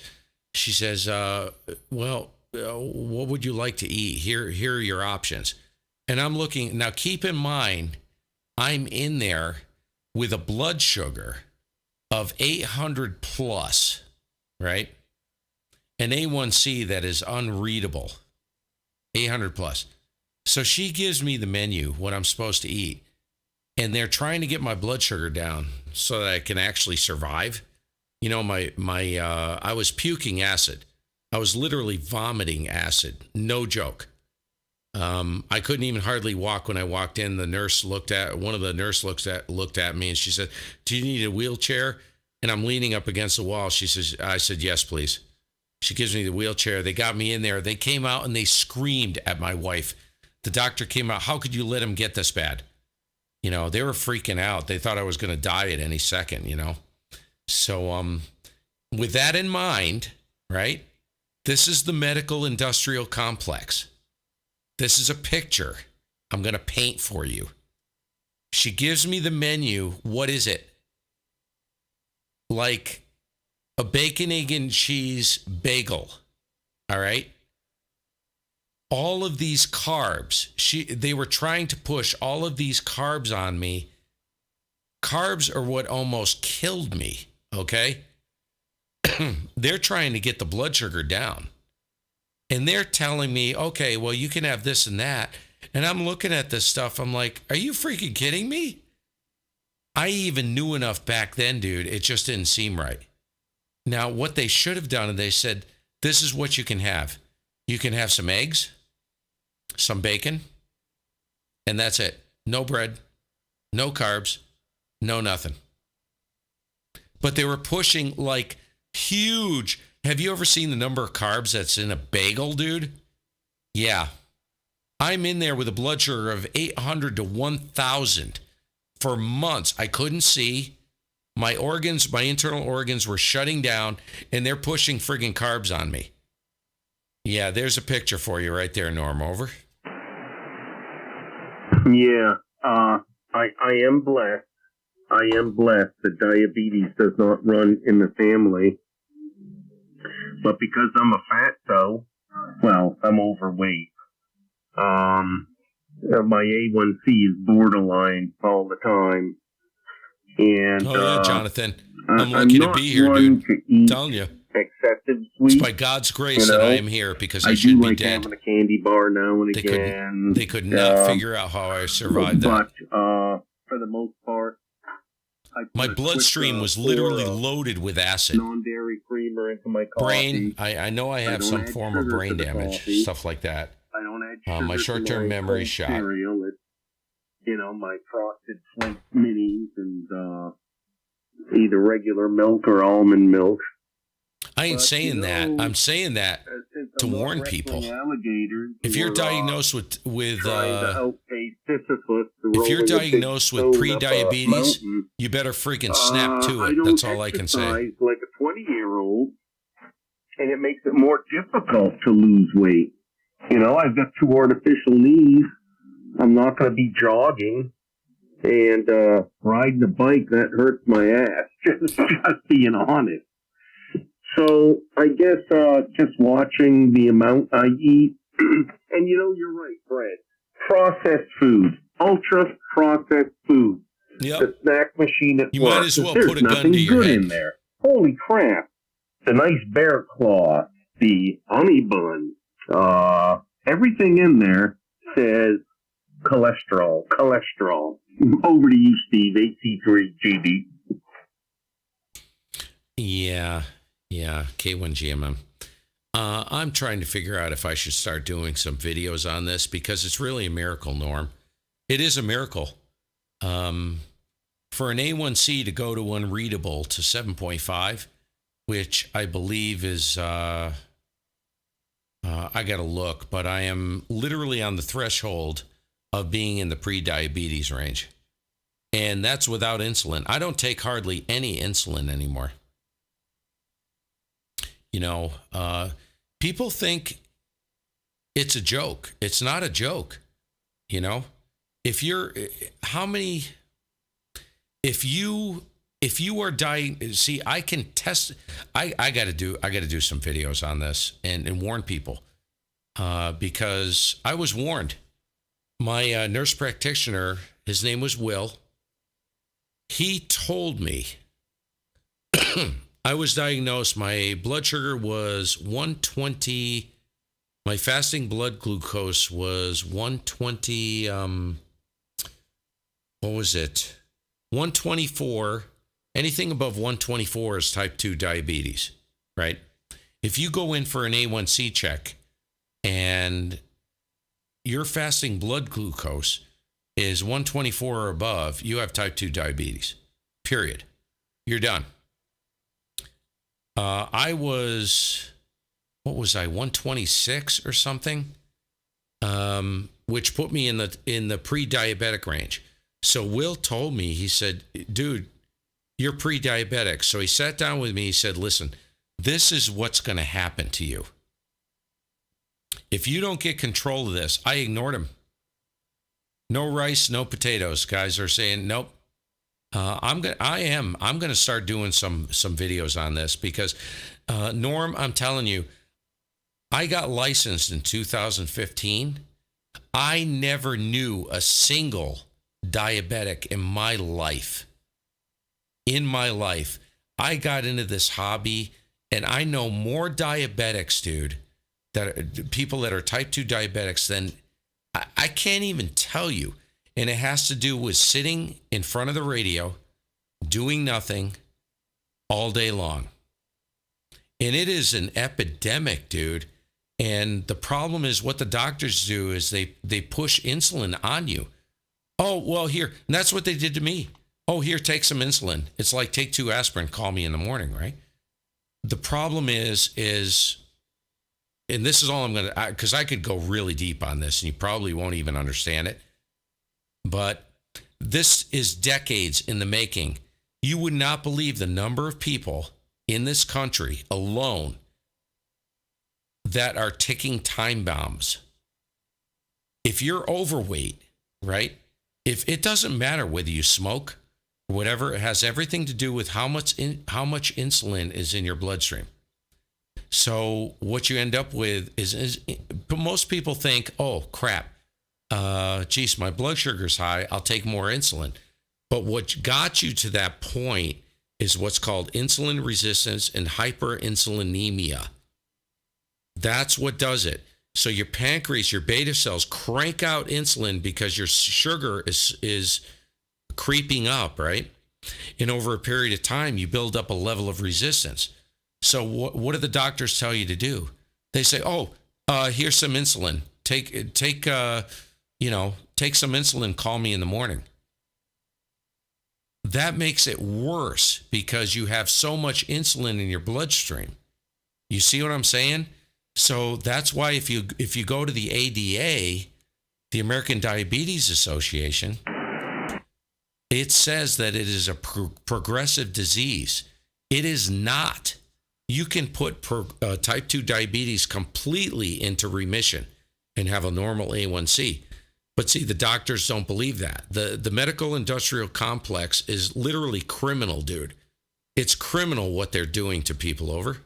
well, what would you like to eat? Here are your options. And I'm looking. Now, keep in mind, I'm in there with a blood sugar of 800 plus, right? An A1C that is unreadable, 800 plus. So she gives me the menu, what I'm supposed to eat. And they're trying to get my blood sugar down so that I can actually survive. I was puking acid. I was literally vomiting acid. No joke. I couldn't even hardly walk when I walked in. One of the nurses looked at me and she said, do you need a wheelchair? And I'm leaning up against the wall. I said, yes, please. She gives me the wheelchair. They got me in there. They came out and they screamed at my wife. The doctor came out. How could you let him get this bad? They were freaking out. They thought I was going to die at any second, So with that in mind, right? This is the medical industrial complex. This is a picture I'm going to paint for you. She gives me the menu. What is it? Like a bacon, egg, and cheese bagel. All right. All of these carbs. They were trying to push all of these carbs on me. carbs are what almost killed me. Okay. They're trying to get the blood sugar down. And they're telling me, okay, well, you can have this and that. And I'm looking at this stuff. I'm like, are you freaking kidding me? I even knew enough back then, dude. It just didn't seem right. Now, what they should have done, they said, this is what you can have. You can have some eggs, some bacon, and that's it. No bread, no carbs, no nothing. But they were pushing like huge. Have you ever seen the number of carbs that's in a bagel, dude? Yeah. I'm in there with a blood sugar of 800 to 1,000 for months. I couldn't see. My organs, my internal organs were shutting down, and they're pushing friggin' carbs on me. Yeah, there's a picture for you right there, Norm. Over. Yeah, I am blessed. I am blessed that diabetes does not run in the family. But because I'm a fatso, well, I'm overweight. My A1C is borderline all the time. And, yeah, Jonathan. I'm lucky to be here, dude. I'm telling you. Excessive sweets. It's by God's grace that I am here, because I do should be like dead. having a candy bar now and again. They could not figure out how I survived that. But for the most part, my bloodstream was literally loaded with acid. Non-dairy creamer into my coffee. Brain, I know I have some form of brain damage, stuff like that. I don't add sugar my short-term memory shot. Cereal. It's, my frosted flake minis and either regular milk or almond milk. I ain't saying that. I'm saying that to warn people. If you're diagnosed with if you're diagnosed with pre-diabetes, you better freaking snap to it. That's all I can say. Like a 20-year-old, and it makes it more difficult to lose weight. I've got 2 artificial knees. I'm not going to be jogging and riding a bike. That hurts my ass. Just being honest. So I guess just watching the amount I eat, and you're right, Fred. Processed food, ultra processed food. Yep. The snack machine at you work. might as well There's put a gun nothing to your good head in there. Holy crap! The nice bear claw, the honey bun, everything in there says cholesterol. Over to you, Steve. AC3GD. Yeah, K1GMM. I'm trying to figure out if I should start doing some videos on this, because it's really a miracle, Norm. It is a miracle. For an A1C to go to unreadable to 7.5, which I believe is, I got to look, but I am literally on the threshold of being in the pre-diabetes range. And that's without insulin. I don't take hardly any insulin anymore. People think it's a joke. It's not a joke. If you are dying, see, I can test. I got to do some videos on this and warn people, because I was warned. My nurse practitioner, his name was Will. He told me I was diagnosed. My blood sugar was 120. My fasting blood glucose was 120. What was it? 124. Anything above 124 is type 2 diabetes, right? If you go in for an A1C check and your fasting blood glucose is 124 or above, you have type 2 diabetes, period. You're done. I was, 126 or something, which put me in the pre-diabetic range. So Will told me, he said, dude, you're pre-diabetic. So he sat down with me. He said, listen, this is what's going to happen to you. If you don't get control of this, I ignored him. No rice, no potatoes. Guys are saying, nope. I'm going to start doing some videos on this, because Norm, I'm telling you, I got licensed in 2015. I never knew a single diabetic in my life. in my life. I got into this hobby, and I know more diabetics, dude, people that are type 2 diabetics than I can't even tell you. And it has to do with sitting in front of the radio, doing nothing all day long. And it is an epidemic, dude. And the problem is what the doctors do is they push insulin on you. Oh, well, here. And that's what they did to me. Oh, here, take some insulin. It's like take 2 aspirin, call me in the morning, right? The problem is, and this is all I'm going to, because I could go really deep on this and you probably won't even understand it. But this is decades in the making. You would not believe the number of people in this country alone that are ticking time bombs. If you're overweight, right? If it doesn't matter whether you smoke or whatever, it has everything to do with how much insulin is in your bloodstream. So what you end up with is most people think, oh crap, geez, my blood sugar's high, I'll take more insulin. But what got you to that point is what's called insulin resistance and hyperinsulinemia. That's what does it. So your pancreas, your beta cells crank out insulin because your sugar is creeping up, right? And over a period of time, you build up a level of resistance. So what do the doctors tell you to do? They say, oh, here's some insulin. Take some insulin, call me in the morning. That makes it worse because you have so much insulin in your bloodstream. You see what I'm saying? So that's why if you go to the ADA, the American Diabetes Association, it says that it is a progressive disease. It is not. You can put type 2 diabetes completely into remission and have a normal A1C. But see, the doctors don't believe that. The medical industrial complex is literally criminal, dude. It's criminal what they're doing to people. Over.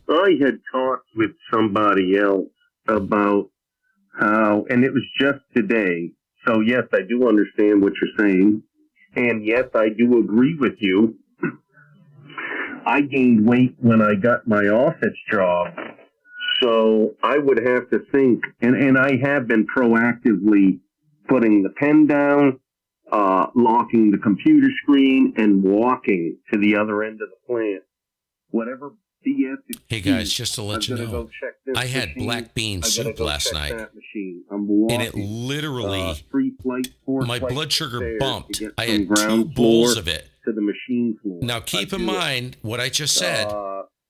I had talked with somebody else about how, and it was just today. So yes, I do understand what you're saying. And yes, I do agree with you. I gained weight when I got my office job. So I would have to think, and I have been proactively putting the pen down, locking the computer screen, and walking to the other end of the plant. Whatever BS. Hey guys, just to let you know, I had black bean soup last night, and it literally, my blood sugar bumped. I had 2 bowls of it. To the machine floor. Now keep in mind what I just said.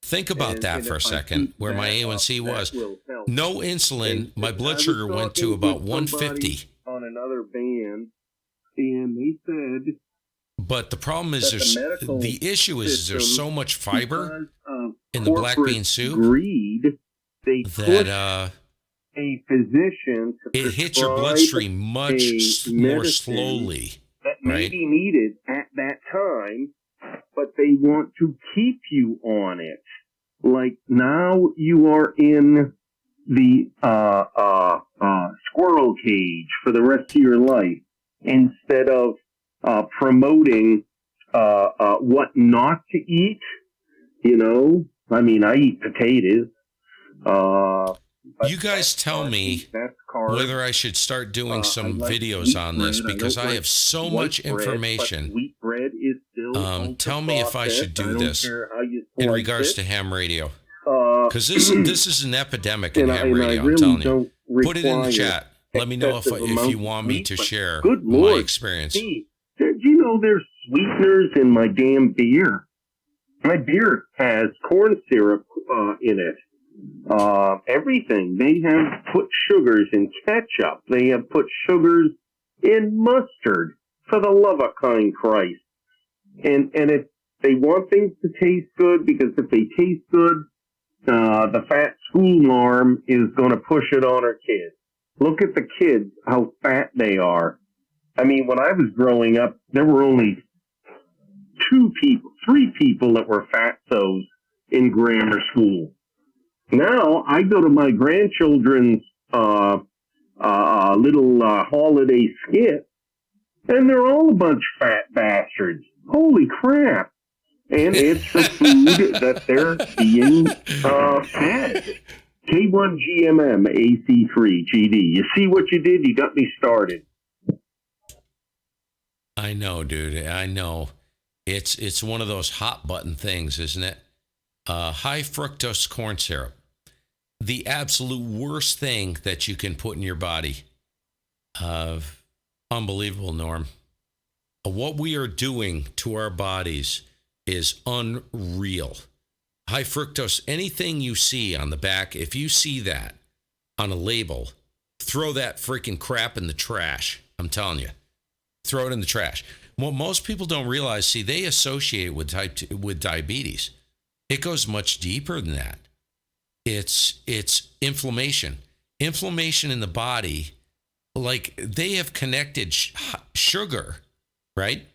Think about that for a second, where my A1C was. No insulin, my blood sugar went to about 150. On another band, and they said. But the problem is, the issue is there's so much fiber in the black bean soup that a physician to it hits your bloodstream much more slowly. That may be needed at that time, but they want to keep you on it. Like now you are in the squirrel cage for the rest of your life instead of promoting what not to eat. You know, I mean, I eat potatoes. You guys tell me whether I should start doing some videos on this because I have so much information. Wheat bread is still tell me if I should do this in regards to ham radio. Because this is an epidemic in ham radio, I'm telling you. Put it in the chat. Let me know if you want me to share my experience. Did you know there's sweeteners in my damn beer? My beer has corn syrup in it. Everything. They have put sugars in ketchup. They have put sugars in mustard. For the love of kind Christ. And if they want things to taste good, because if they taste good, the fat school marm is going to push it on her kids. Look at the kids, how fat they are. I mean, when I was growing up, there were only 3 people that were fatsos in grammar school. Now I go to my grandchildren's little holiday skit, And they're all a bunch of fat bastards. Holy crap. And it's the food that they're being fed. K1GMM AC3GD. You see what you did? You got me started. I know, dude. I know. It's one of those hot button things, isn't it? High fructose corn syrup. The absolute worst thing that you can put in your body. Unbelievable, Norm. What we are doing to our bodies is unreal. High fructose, anything you see on the back, if you see that on a label, throw that freaking crap in the trash. I'm telling you. Throw it in the trash. What most people don't realize, see, they associate with with diabetes. It goes much deeper than that. It's inflammation. Inflammation in the body, like they have connected sugar, right?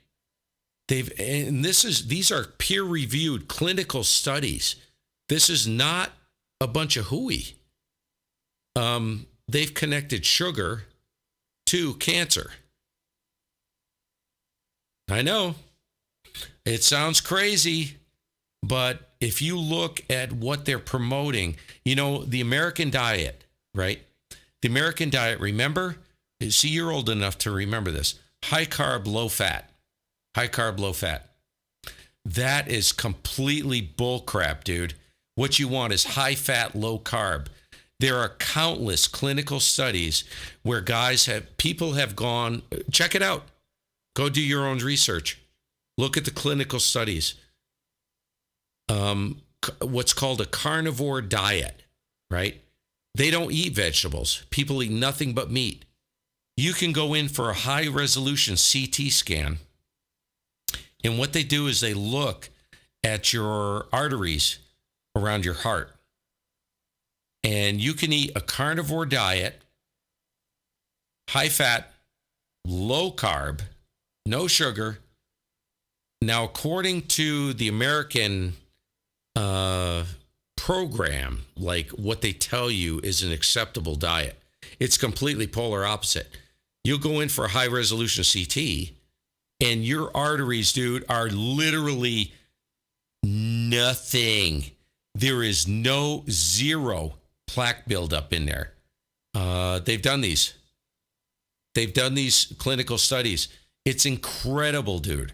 These are peer-reviewed clinical studies. This is not a bunch of hooey. They've connected sugar to cancer. I know it sounds crazy, but if you look at what they're promoting, the American diet, right? The American diet, remember? See, you're old enough to remember this. High carb, low fat. High carb, low fat. That is completely bullcrap, dude. What you want is high fat, low carb. There are countless clinical studies where people have gone, check it out. Go do your own research. Look at the clinical studies. What's called a carnivore diet, right? They don't eat vegetables. People eat nothing but meat. You can go in for a high resolution CT scan. And what they do is they look at your arteries around your heart. And you can eat a carnivore diet, high fat, low carb, no sugar. Now, according to the American program, like what they tell you is an acceptable diet, it's completely polar opposite. You'll go in for a high resolution CT, and your arteries, dude, are literally nothing. There is zero plaque buildup in there. They've done these clinical studies. It's incredible, dude.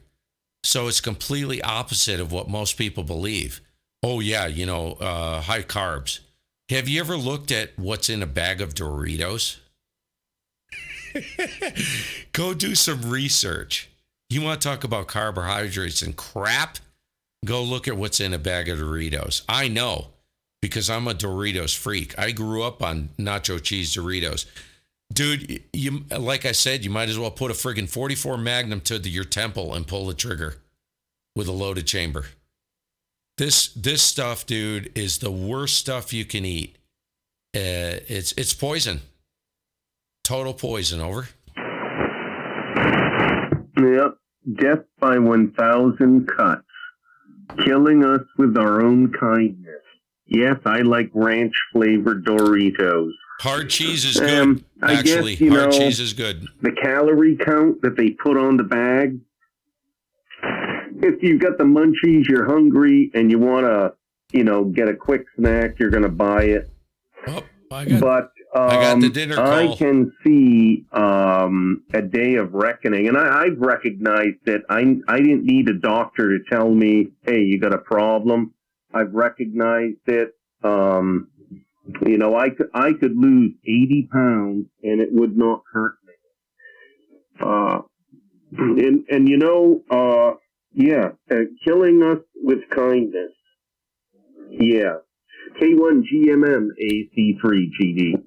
So it's completely opposite of what most people believe. Oh, yeah, high carbs. Have you ever looked at what's in a bag of Doritos? Go do some research. You want to talk about carbohydrates and crap? Go look at what's in a bag of Doritos. I know, because I'm a Doritos freak. I grew up on nacho cheese Doritos. Dude, like I said, you might as well put a friggin' 44 Magnum to your temple and pull the trigger with a loaded chamber. This stuff, dude, is the worst stuff you can eat. It's poison. Total poison. Over. Yep. Death by 1,000 cuts. Killing us with our own kindness. Yes, I like ranch-flavored Doritos. Hard cheese is good, actually. Hard cheese is good. The calorie count that they put on the bag. If you've got the munchies, you're hungry, and you want to, get a quick snack, you're going to buy it. Oh, I got the dinner call. I can see a day of reckoning, and I've recognized that I didn't need a doctor to tell me, hey, you got a problem. I've recognized it. I could lose 80 pounds and it would not hurt me. Killing us with kindness. Yeah. K1GMM AC3GD.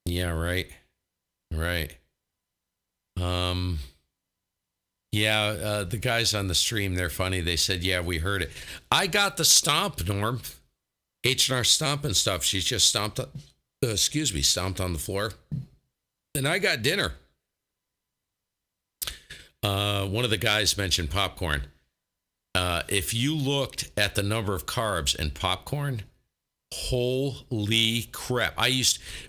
Yeah, right. Right. The guys on the stream, they're funny. They said, yeah, we heard it. I got the stomp, Norm. H&R stomp and stuff. She's just stomped on the floor. And I got dinner. One of the guys mentioned popcorn. If you looked at the number of carbs in popcorn, Holy crap.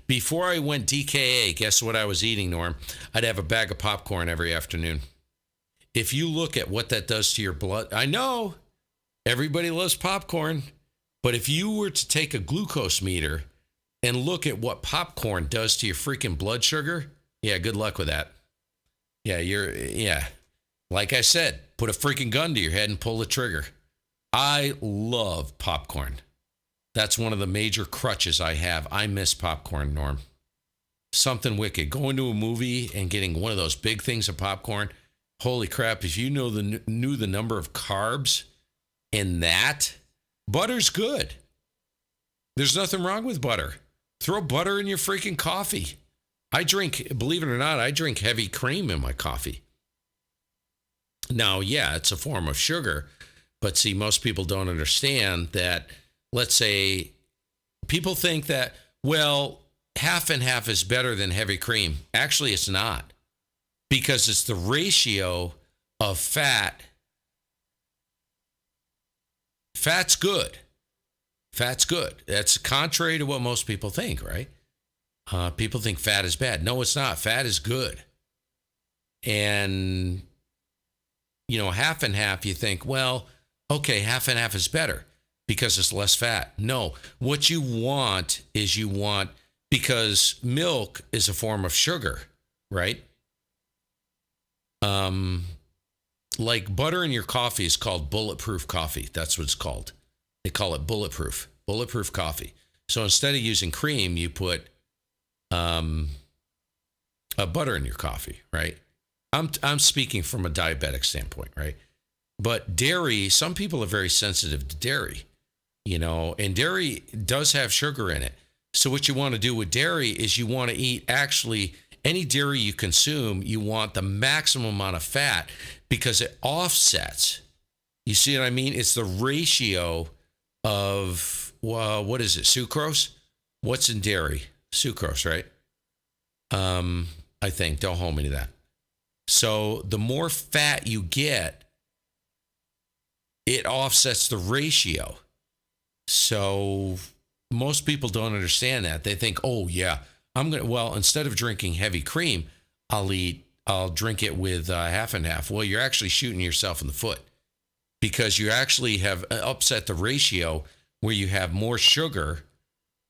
Before I went DKA, guess what I was eating, Norm? I'd have a bag of popcorn every afternoon. If you look at what that does to your blood, I know everybody loves popcorn, but if you were to take a glucose meter and look at what popcorn does to your freaking blood sugar, yeah, good luck with that. Yeah, like I said, put a freaking gun to your head and pull the trigger. I love popcorn. That's one of the major crutches I have. I miss popcorn, Norm. Something wicked. Going to a movie and getting one of those big things of popcorn. Holy crap, if you knew the number of carbs in that, butter's good. There's nothing wrong with butter. Throw butter in your freaking coffee. Believe it or not, I drink heavy cream in my coffee. Now, yeah, it's a form of sugar, but see, most people don't understand that. Let's say people think that, well, half and half is better than heavy cream. Actually, it's not, because it's the ratio of fat. Fat's good. Fat's good. That's contrary to what most people think, right? People think fat is bad. No, it's not. Fat is good. And, half and half, you think, well, okay, half and half is better because it's less fat. No, what you want is because milk is a form of sugar, right? Like butter in your coffee is called bulletproof coffee. That's what it's called. They call it bulletproof coffee. So instead of using cream, you put a butter in your coffee, right? I'm speaking from a diabetic standpoint, right? But dairy, some people are very sensitive to dairy, and dairy does have sugar in it. So what you want to do with dairy is you want to eat actually any dairy you consume, you want the maximum amount of fat because it offsets. You see what I mean? It's the ratio of, what is it? Sucrose? What's in dairy? Sucrose, right? I think. Don't hold me to that. So the more fat you get, it offsets the ratio. So most people don't understand that. They think, oh yeah, instead of drinking heavy cream, I'll drink it with half and half. Well, you're actually shooting yourself in the foot because you actually have upset the ratio where you have more sugar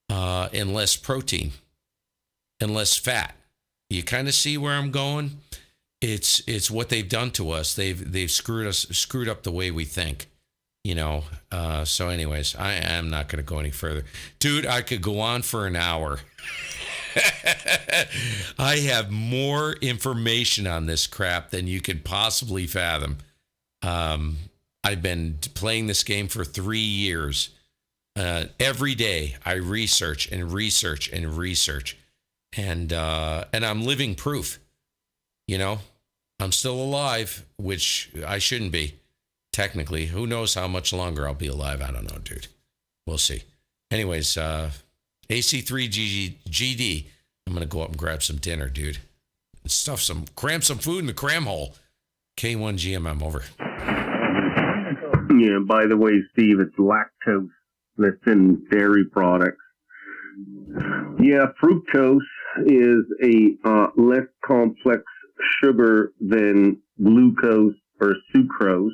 and less protein and less fat. You kind of see where I'm going? It's what they've done to us. They've screwed up the way we think. So anyways, I am not going to go any further. Dude, I could go on for an hour. I have more information on this crap than you could possibly fathom. I've been playing this game for 3 years. Every day I research and research and research. And I'm living proof. I'm still alive, which I shouldn't be. Technically, who knows how much longer I'll be alive? I don't know, dude. We'll see. Anyways, AC3GD. I'm gonna go up and grab some dinner, dude. And cram some food in the cram hole. K1GMM over. Yeah. By the way, Steve, it's lactose that's in dairy products. Yeah, fructose is a less complex sugar than glucose or sucrose.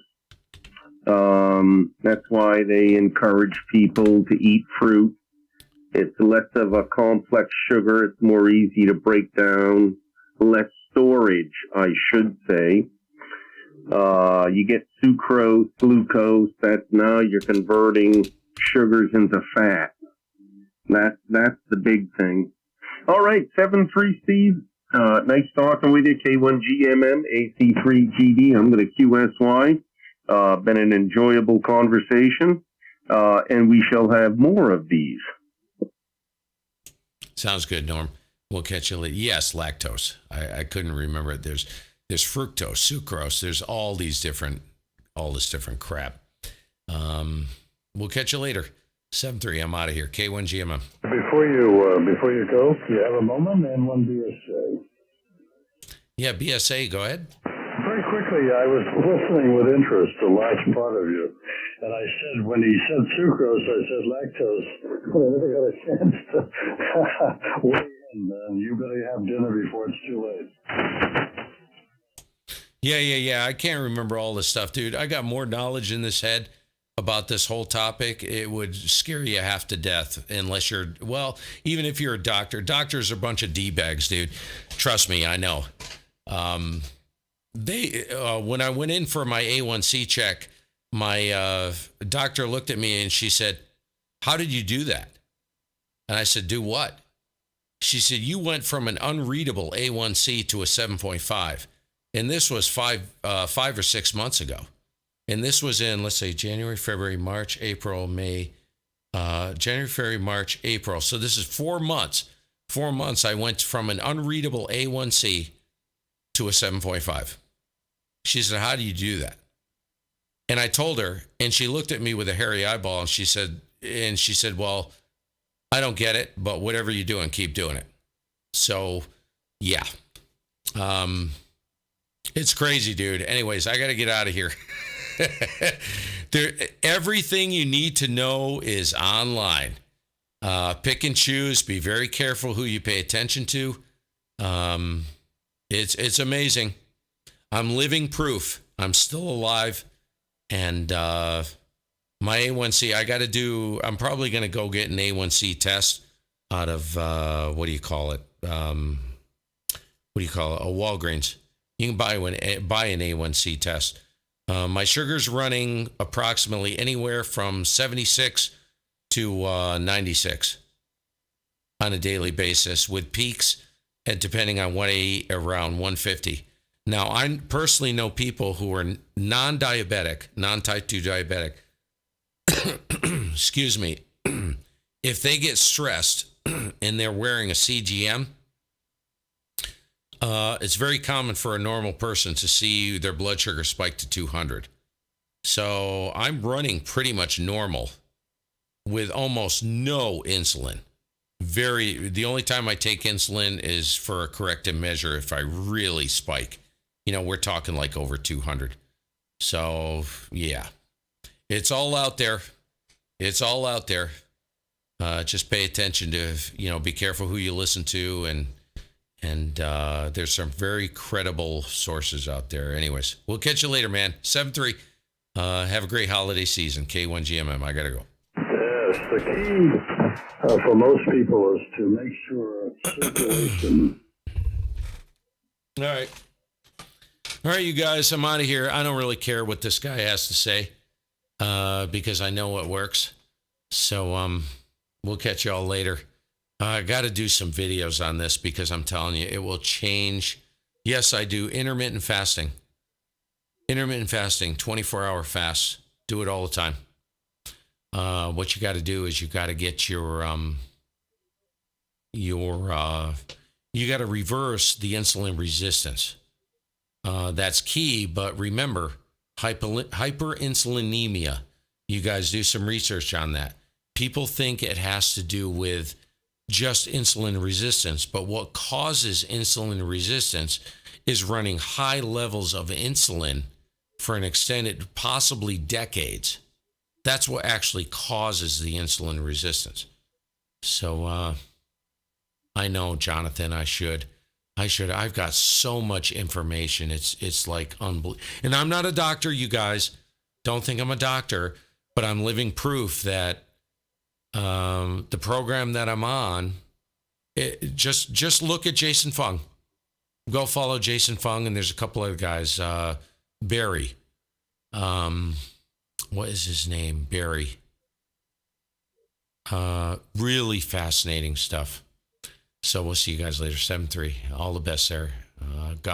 That's why they encourage people to eat fruit. It's less of a complex sugar. It's more easy to break down. Less storage, I should say. You get sucrose, glucose. That now you're converting sugars into fat. That's the big thing. All right, 7-3 Steve. Nice talking with you. K1GMM, AC3GD. I'm going to QSY. Been an enjoyable conversation, and we shall have more of these. Sounds good, Norm. We'll catch you later. Yes, lactose. I couldn't remember it. There's fructose, sucrose. There's all this different crap. We'll catch you later. 7-3. I'm out of here. K1GMM. Before you go, do you have a moment and one BSA? Yeah, BSA. Go ahead. Very quickly, I was listening with interest to a large part of you. And I said, when he said sucrose, I said lactose. But I never got a chance to weigh in. And you better have dinner before it's too late. Yeah. I can't remember all this stuff, dude. I got more knowledge in this head about this whole topic. It would scare you half to death unless you're, well, even if you're a doctor. Doctors are a bunch of D-bags, dude. Trust me, I know. When I went in for my A1C check, my doctor looked at me and she said, "How did you do that?" And I said, "Do what?" She said, "You went from an unreadable A1C to a 7.5. And this was 5 or 6 months ago. And this was in, let's say, January, February, March, April, May, January, February, March, April. So this is 4 months. 4 months, I went from an unreadable A1C to a 7.5. She said, "How do you do that?" And I told her, and she looked at me with a hairy eyeball, and she said, "Well, I don't get it, but whatever you're doing, keep doing it." So, yeah. It's crazy, dude. Anyways, I got to get out of here. Everything you need to know is online. Pick and choose. Be very careful who you pay attention to. It's amazing. I'm living proof. I'm still alive. And my A1C, I'm probably going to go get an A1C test out of, what do you call it? A Walgreens. You can buy an A1C test. My sugar's running approximately anywhere from 76 to 96 on a daily basis, with peaks and depending on what I eat, around 150. Now, I personally know people who are non-diabetic, non-type 2 diabetic. Excuse me. If they get stressed and they're wearing a CGM, it's very common for a normal person to see their blood sugar spike to 200. So I'm running pretty much normal with almost no insulin. The only time I take insulin is for a corrective measure if I really spike. We're talking like over 200. So, yeah. It's all out there. It's all out there. Just pay attention to, be careful who you listen to, and there's some very credible sources out there. Anyways, we'll catch you later, man. 7-3. Have a great holiday season. K1GMM. I got to go. Yes, the key for most people is to make sure circulation. All right, you guys, I'm out of here. I don't really care what this guy has to say because I know what works. So we'll catch y'all later. I got to do some videos on this because I'm telling you, it will change. Yes, I do intermittent fasting. 24-hour fast. Do it all the time. What you got to do is you got to get you got to reverse the insulin resistance. That's key, but remember, hyperinsulinemia. You guys do some research on that. People think it has to do with just insulin resistance, but what causes insulin resistance is running high levels of insulin for an extended, possibly decades. That's what actually causes the insulin resistance. So I know, Jonathan, I should. I've got so much information. It's like unbelievable. And I'm not a doctor, you guys. Don't think I'm a doctor, but I'm living proof that the program that I'm on, just look at Jason Fung. Go follow Jason Fung, and there's a couple other guys. Barry. What is his name? Barry. Really fascinating stuff. So we'll see you guys later. 7-3. All the best there. God